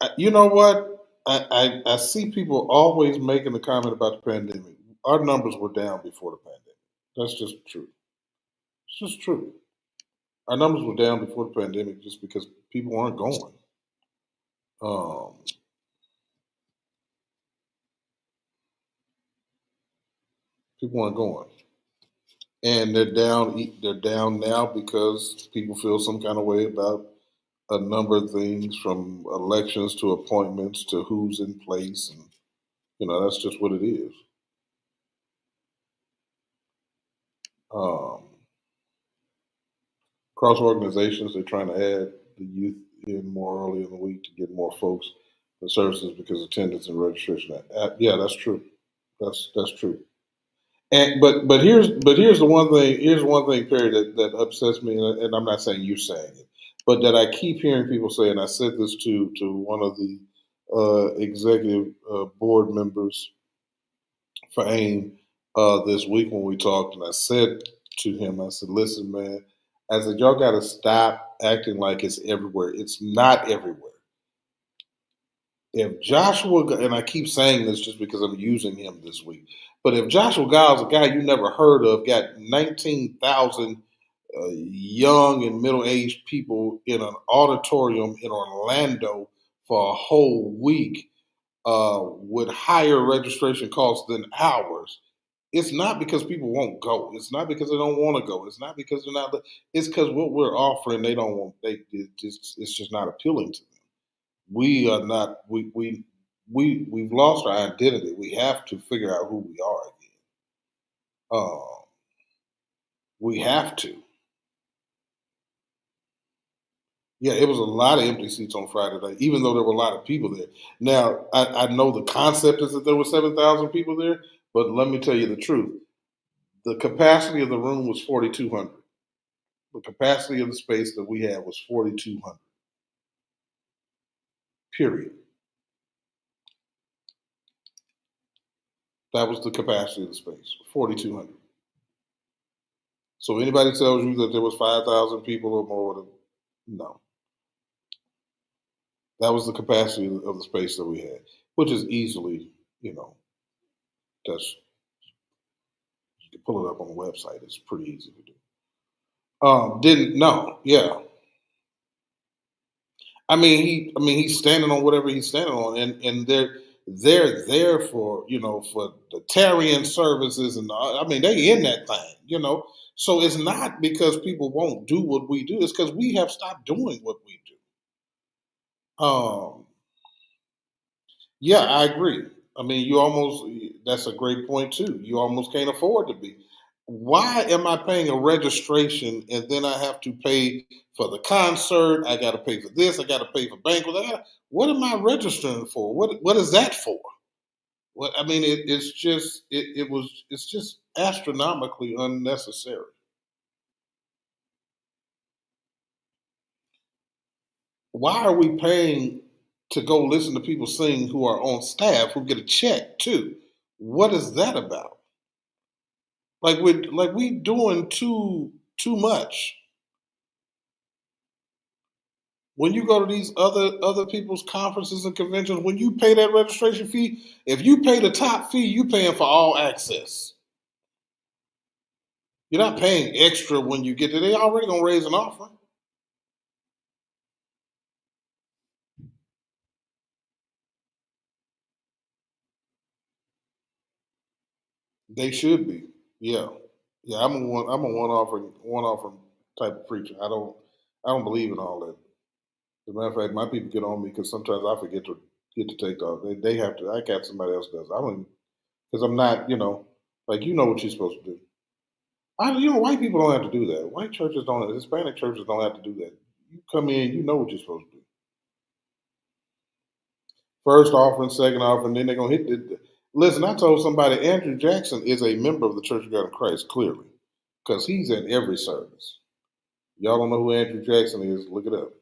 that. You know what? I see people always making the comment about the pandemic. Our numbers were down before the pandemic. That's just true. It's just true. Our numbers were down before the pandemic just because people weren't going. Um, People weren't going, and they're down. They're down now because people feel some kind of way about a number of things, from elections to appointments to who's in place, and that's just what it is. Um, Cross organizations, they're trying to add the youth in more early in the week to get more folks the services because attendance and registration. Yeah, that's true. That's true. And but here's the one thing. Here's one thing, Perry, that upsets me, and I'm not saying you saying it, but that I keep hearing people say, and I said this to one of the executive board members for AIM this week when we talked, and I said to him, I said, "Listen, man, I said y'all got to stop acting like it's everywhere. It's not everywhere. If Joshua, and I keep saying this just because I'm using him this week, but if Joshua Giles, a guy you never heard of, got 19,000 young and middle-aged people in an auditorium in Orlando for a whole week with higher registration costs than ours, it's not because people won't go. It's not because they don't want to go. It's not because they're not. It's because what we're offering, they don't want. It's just not appealing to them. We are not. We've lost our identity. We have to figure out who we are again. We have to. Yeah, it was a lot of empty seats on Friday night, even though there were a lot of people there. Now, I know the concept is that there were 7,000 people there, but let me tell you the truth. The capacity of the room was 4,200. The capacity of the space that we had was 4,200. Period. That was the capacity of the space, 4,200. So anybody tells you that there was 5,000 people or more, no. That was the capacity of the space that we had, which is easily, that's you can pull it up on the website. It's pretty easy to do. Didn't no, yeah. He's standing on whatever he's standing on, and they're there for for the tarrying services, and they in that thing. So it's not because people won't do what we do; it's because we have stopped doing what we do. Yeah, I agree. You almost, that's a great point too. You almost can't afford to be. Why am I paying a registration and then I have to pay for the concert? I got to pay for this. I got to pay for banquets. What am I registering for? What is that for? It's just astronomically unnecessary. Why are we paying to go listen to people sing who are on staff who get a check too? What is that about? We doing too much. When you go to these other people's conferences and conventions, when you pay that registration fee, if you pay the top fee, you paying for all access. You're not paying extra when you get there. They already gonna raise an offer. They should be. Yeah. Yeah, I'm a one offer type of preacher. I don't believe in all that. As a matter of fact, my people get on me because sometimes I forget to take off. They have to. I got somebody else does. I don't, because I'm not. Like what you're supposed to do. White people don't have to do that. White churches don't. Hispanic churches don't have to do that. You come in, you know what you're supposed to do. First offering, second offering, then they're gonna hit the. Listen, I told somebody Andrew Jackson is a member of the Church of God in Christ, clearly, because he's at every service. Y'all don't know who Andrew Jackson is? Look it up.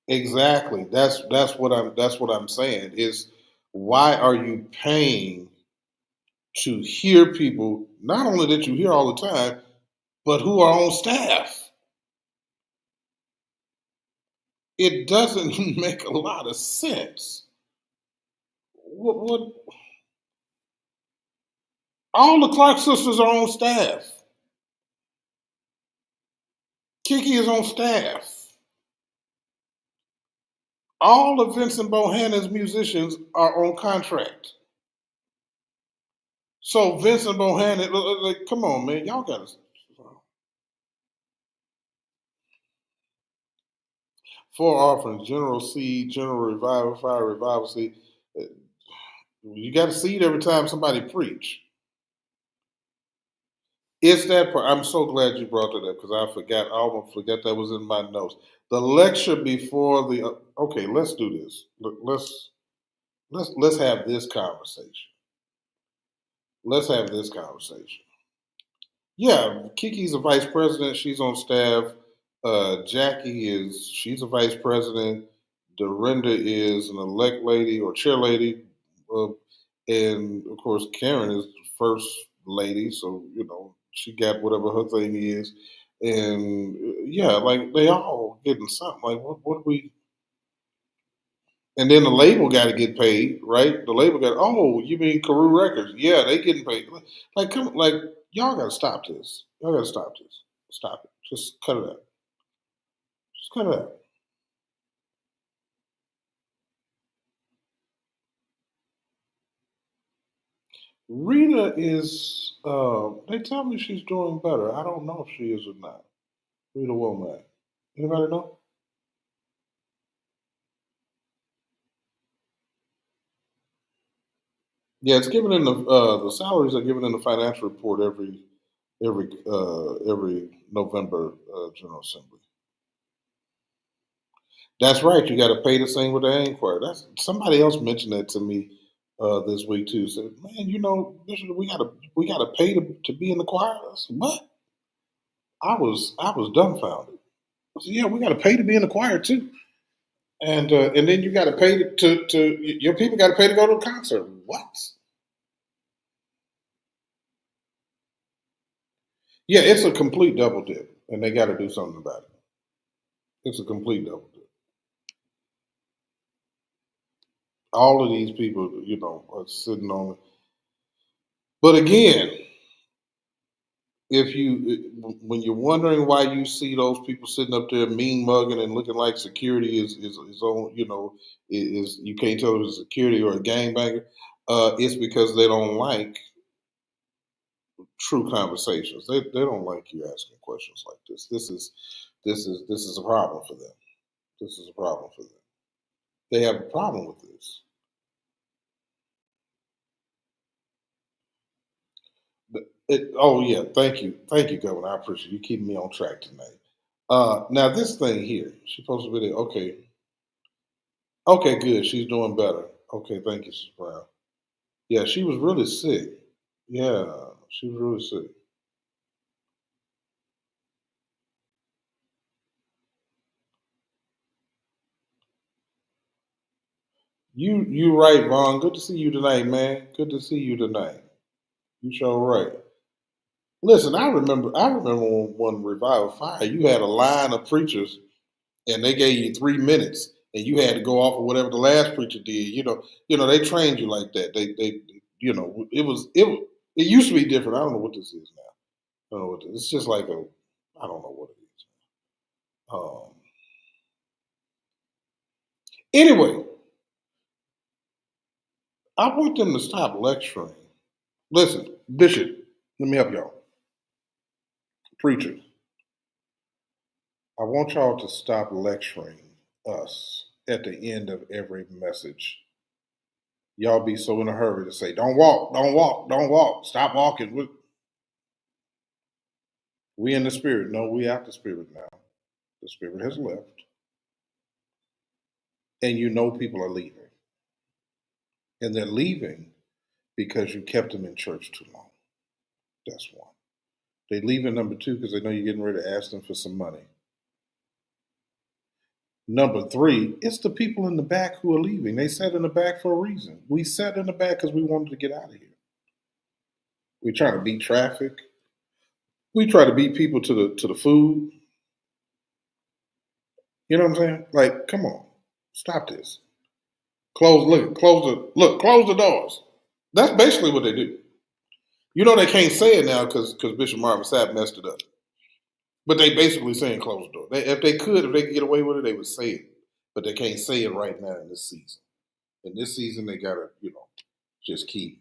Exactly. That's what I'm saying is, why are you paying to hear people not only that you hear all the time, but who are on staff? It doesn't make a lot of sense. What all the Clark sisters are on staff. Kiki is on staff. All of Vincent Bohannon's musicians are on contract. So Vincent Bohannon, like, come on, man, y'all got to. Four offerings: general seed, general revival, fire revival seed. You got a seed every time somebody preach. It's that part. I'm so glad you brought that up because I forgot. I almost forgot that was in my notes. The lecture before the. Okay, let's do this. Let's have this conversation. Let's have this conversation. Yeah, Kiki's a vice president. She's on staff. Jackie she's a vice president. Dorinda is an elect lady or chair lady. Uh, and of course, Karen is the first lady. So, she got whatever her thing is. And yeah, like they all getting something. Like, what do we. And then the label got to get paid, right? The label got, oh, you mean Carew Records? Yeah, they getting paid. Like, come, like, y'all got to stop this. Y'all got to stop this. Stop it. Just cut it out. Just cut it out. Rita is. They tell me she's doing better. I don't know if she is or not. Rita Womack. Anybody know? Yeah, it's given in the salaries are given in the financial report every November General Assembly. That's right. You got to pay to sing with the Ann Choir. That's somebody else mentioned that to me this week too. Said, "Man, Bishop, we gotta pay to be in the choir." I said, "What?" I was dumbfounded. I said, "Yeah, we got to pay to be in the choir too, and then you got to pay to your people got to pay to go to a concert." What? Yeah, it's a complete double dip, and they got to do something about it. It's a complete double dip. All of these people, are sitting on. But again, if when you're wondering why you see those people sitting up there mean mugging and looking like security is on, is you can't tell if it's security or a gangbanger, it's because they don't like true conversations. They don't like you asking questions like this. This is a problem for them. This is a problem for them. They have a problem with this. Oh yeah, thank you, Governor. I appreciate you keeping me on track tonight. Now this thing here, she posted a video. Okay, okay, good. She's doing better. Okay, thank you, Ms. Brown. Yeah, she was really sick. Yeah, she was really sick. You right, Vaughn. Good to see you tonight, man. Good to see you tonight. You sure right. Listen, I remember when Revival Fire, you had a line of preachers and they gave you 3 minutes and you had to go off of whatever the last preacher did. They trained you like that. It used to be different. I don't know what this is now. I don't know what it's just like I don't know what it is. Anyway, I want them to stop lecturing. Listen, Bishop, let me help y'all. Preachers, I want y'all to stop lecturing us at the end of every message. Y'all be so in a hurry to say, don't walk, don't walk, don't walk, stop walking. We in the spirit. No, we out the spirit now. The spirit has left. And people are leaving. And they're leaving because you kept them in church too long. That's one. They leave in number two because they know you're getting ready to ask them for some money. Number three, it's the people in the back who are leaving. They sat in the back for a reason. We sat in the back because we wanted to get out of here. We try to beat traffic. We try to beat people to the food. You know what I'm saying? Like, come on, stop this. Close the doors. That's basically what they do. They can't say it now because Bishop Marvin Sapp messed it up. But they basically saying close the door. If they could get away with it, they would say it. But they can't say it right now in this season. In this season, they gotta, just keep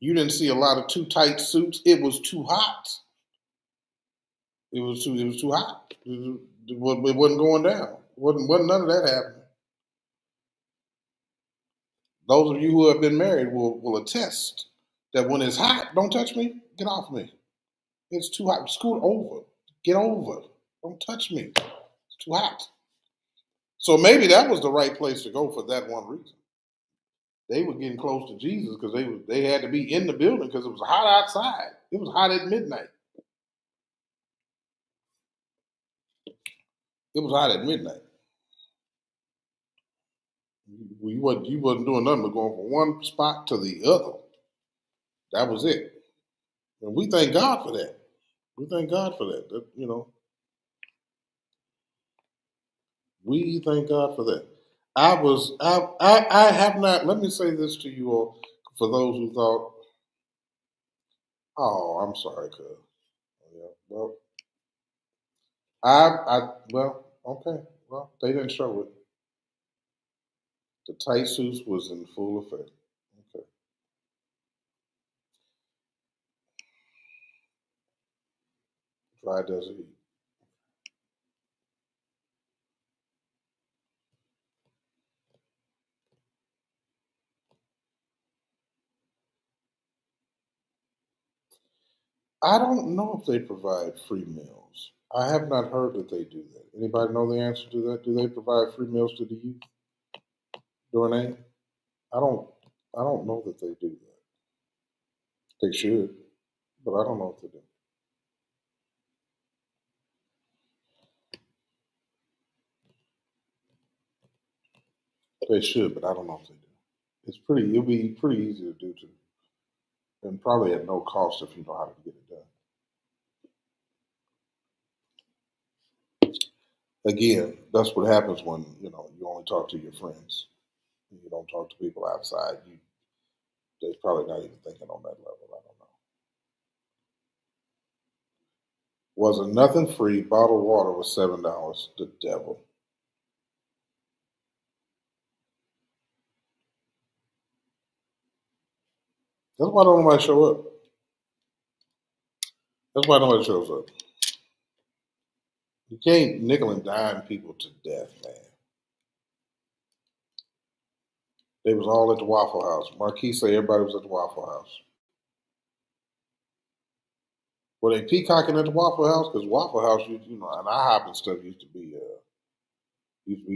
You didn't see a lot of too tight suits. It was too hot. It was too hot. It wasn't going down. Wasn't none of that happening. Those of you who have been married will attest that when it's hot, don't touch me. Get off me. It's too hot. Scoot over. Get over. Don't touch me. It's too hot. So maybe that was the right place to go for that one reason. They were getting close to Jesus because they had to be in the building because it was hot outside. It was hot at midnight. It was hot at midnight. You wasn't doing nothing but going from one spot to the other. That was it. And we thank God for that. We thank God for that. We thank God for that. I have not, let me say this to you all, for those who thought, oh, I'm sorry, cuz. Yeah, okay. Well, they didn't show it. The tight suits was in full effect. Okay. Dry desert heat. I don't know if they provide free meals. I have not heard that they do that. Anybody know the answer to that? Do they provide free meals to the youth during aid? I don't. I don't know that they do that. They should, but I don't know if they do. They should, but I don't know if they do. It's pretty. It'll be pretty easy to do too, and probably at no cost if you know how to get it done. Again, that's what happens when you only talk to your friends. You don't talk to people outside. They're probably not even thinking on that level. I don't know. Wasn't nothing free. Bottled water was $7. The devil. That's why don't nobody show up. That's why nobody shows up. You can't nickel and dime people to death, man. They was all at the Waffle House. Marquis say everybody was at the Waffle House. Were they peacocking at the Waffle House? Because Waffle House, and IHOP and stuff used to be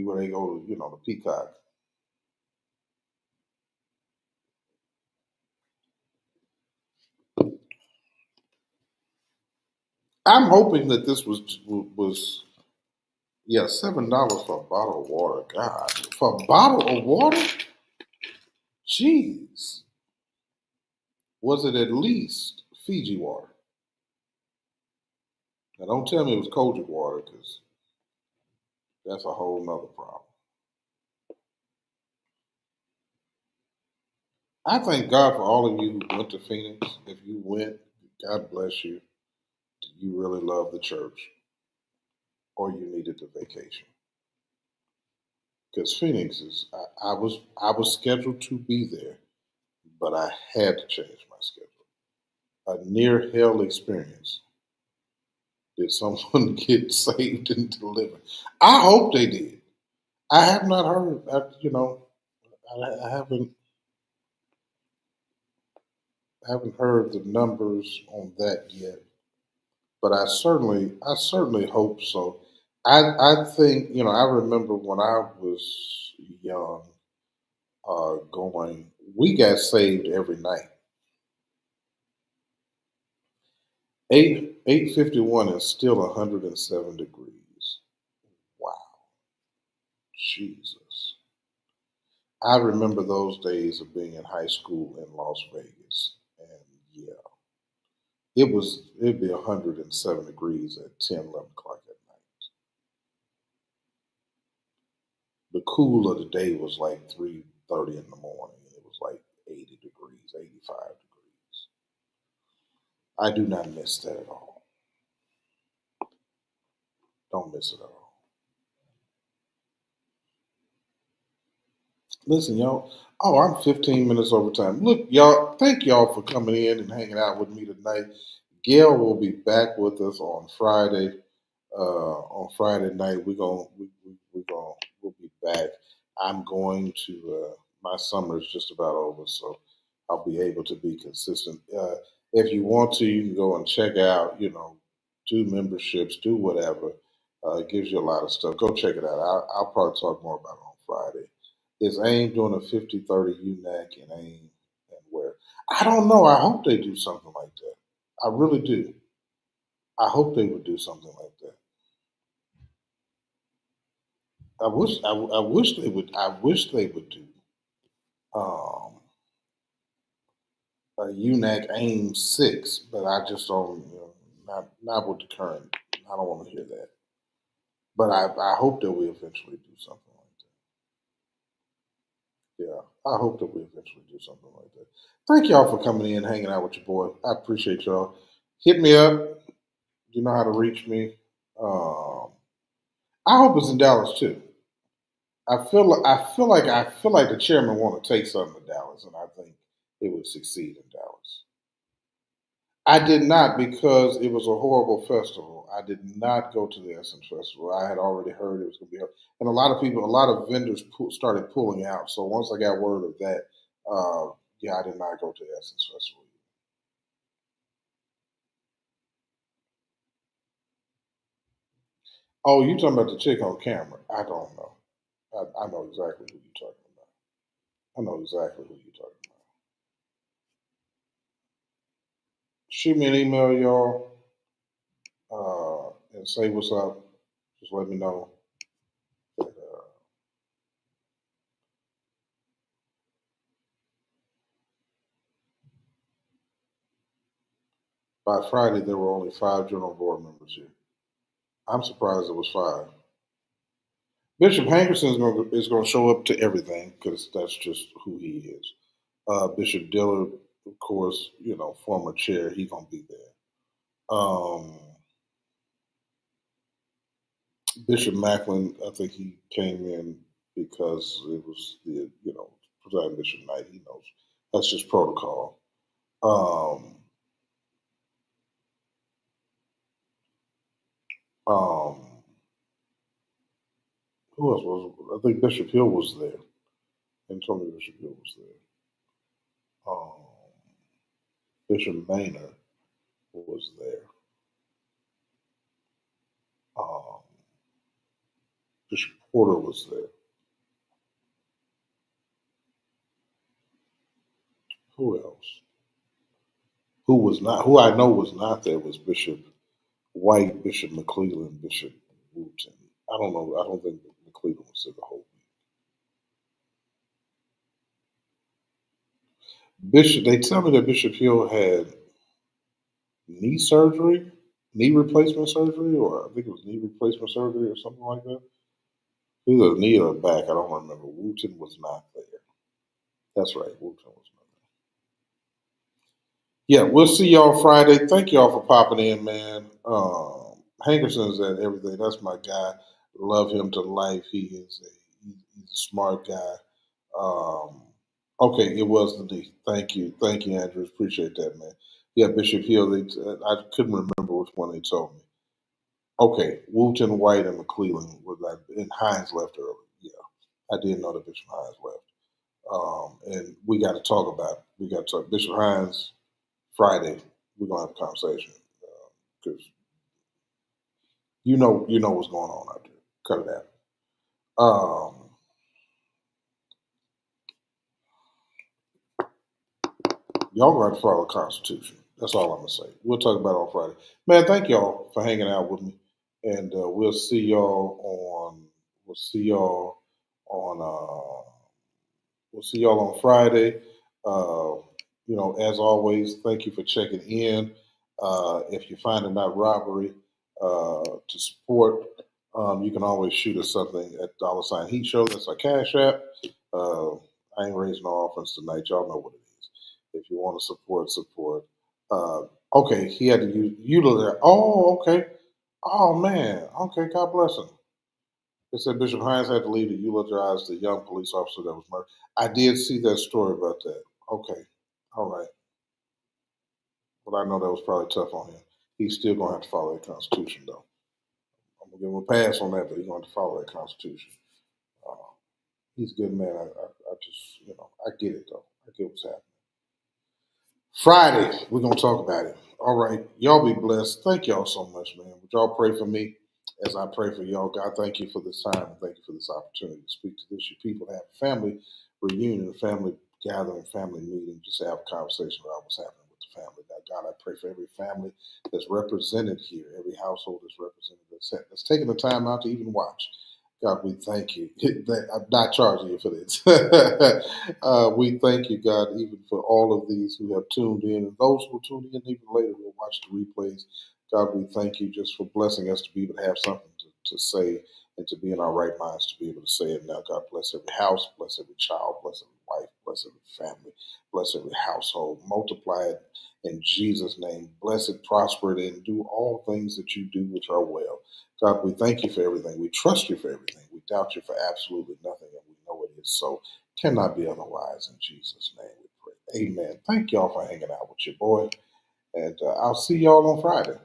where they go to, the peacock. I'm hoping that this was yeah, $7 for a bottle of water. God, for a bottle of water? Jeez. Was it at least Fiji water? Now don't tell me it was COGIC water because that's a whole nother problem. I thank God for all of you who went to Phoenix. If you went, God bless you. You really love the church or you needed the vacation. Because Phoenix is, I was scheduled to be there, but I had to change my schedule. A near hell experience. Did someone get saved and delivered? I hope they did. I have not heard. I haven't heard the numbers on that yet, but I certainly hope so. I think I remember when I was young, going. We got saved every night. 851 is still 107 degrees. Wow, Jesus. I remember those days of being in high school in Las Vegas. And yeah, it'd be 107 degrees at 10, 11 o'clock at night. The cool of the day was like 3:30 in the morning. It was like 80 degrees, 85 degrees. I do not miss that at all. Don't miss it at all. Listen, y'all, Oh, I'm 15 minutes over time. Look, y'all, thank y'all for coming in and hanging out with me tonight. Gail will be back with us on Friday. On Friday night, we'll be back. I'm going to. My summer is just about over, so I'll be able to be consistent. If you want to, you can go and check out. Do memberships, do whatever. It gives you a lot of stuff. Go check it out. I'll probably talk more about it on Friday. Is AIM doing a 50-30 UNAC and AIM and where? I don't know. I hope they do something like that. I really do. I hope they would do something like that. I wish they would. I wish they would do um, a UNAC AIM 6, but I just don't. Not with the current. I don't want to hear that. But I hope that we eventually do something like that. Yeah, I hope that we eventually do something like that. Thank y'all for coming in, hanging out with your boy. I appreciate y'all. Hit me up. You know how to reach me. Um, I hope it's in Dallas too. I feel like the chairman want to take something to Dallas, and I think it would succeed in Dallas. I did not because it was a horrible festival. I did not go to the Essence Festival. I had already heard it was going to be, and a lot of vendors started pulling out. So once I got word of that, yeah, I did not go to the Essence Festival. Oh, you talking about the chick on camera? I don't know. I know exactly who you're talking about. I know exactly who you're talking about. Shoot me an email, y'all, and say what's up. Just let me know that by Friday there were only 5 general board members here. I'm surprised it was 5. Bishop Hankerson is going to show up to everything because that's just who he is. Bishop Dillard, of course, former chair, he's going to be there. Bishop Macklin, I think he came in because it was the presiding bishop night. He knows that's just protocol. Um, um, who else was? I think Bishop Hill was there. And told me Bishop Hill was there. Um, Bishop Maynard was there. Um, Bishop Porter was there. Who else? Who was not? Who I know was not there was Bishop White, Bishop McClelland, Bishop Wooten. I don't know. I don't think McClelland was there the whole week. Bishop. They tell me that Bishop Hill had knee surgery, knee replacement surgery, or I think it was knee replacement surgery or something like that. Either knee or back. I don't remember. Wooten was not there. That's right. Wooten was not there. Yeah, we'll see y'all Friday. Thank y'all for popping in, man. Hankerson's at everything. That's my guy. Love him to life. He's a smart guy. Um, okay, it was the D. Thank you, Andrews. Appreciate that, man. Yeah, Bishop Hill. I couldn't remember which one they told me. Okay, Wooten, White, and McClelland was like, and Hines left early. Yeah, I didn't know that Bishop Hines left. And we got to talk about it. We got to talk Bishop Hines Friday. We're gonna have a conversation because you know what's going on out there. Cut it out. Y'all gonna have to follow the Constitution. That's all I'm gonna say. We'll talk about it on Friday. Man, thank y'all for hanging out with me, and we'll see y'all on we'll see y'all on Friday. Uh, as always, thank you for checking in. If you find it not robbery to support, you can always shoot us something at $Heat Show. That's our Cash App. Uh, I ain't raising no offense tonight. Y'all know what it is. If you want to support. Okay, he had to use utilize. Oh, okay. Oh man. Okay, God bless him. They said Bishop Hines had to leave to eulogize the young police officer that was murdered. I did see that story about that. Okay. All right. But I know that was probably tough on him. He's still going to have to follow the Constitution, though. I'm going to give him a pass on that, but he's going to have to follow that Constitution. Uh, he's a good man. I just, I get it, though. I get what's happening. Friday, we're going to talk about it. All right. Y'all be blessed. Thank y'all so much, man. Would y'all pray for me as I pray for y'all? God, thank you for this time and thank you for this opportunity to speak to this. Your people to have a family reunion, a family gathering, family meeting, just to have a conversation about what's happening with the family. Now, God, I pray for every family that's represented here, every household that's represented that's taking the time out to even watch. God, we thank you. I'm not charging you for this. We thank you, God, even for all of these who have tuned in and those who will tune in even later will watch the replays. God, we thank you just for blessing us to be able to have something to say and to be in our right minds to be able to say it now. God, bless every house, bless every child, bless every wife, bless every family, bless every household. Multiply it in Jesus' name. Bless it, prosper it, and do all things that you do which are well. God, we thank you for everything. We trust you for everything. We doubt you for absolutely nothing, and we know it is so. Cannot be otherwise. In Jesus' name we pray. Amen. Thank y'all for hanging out with your boy, and I'll see y'all on Friday.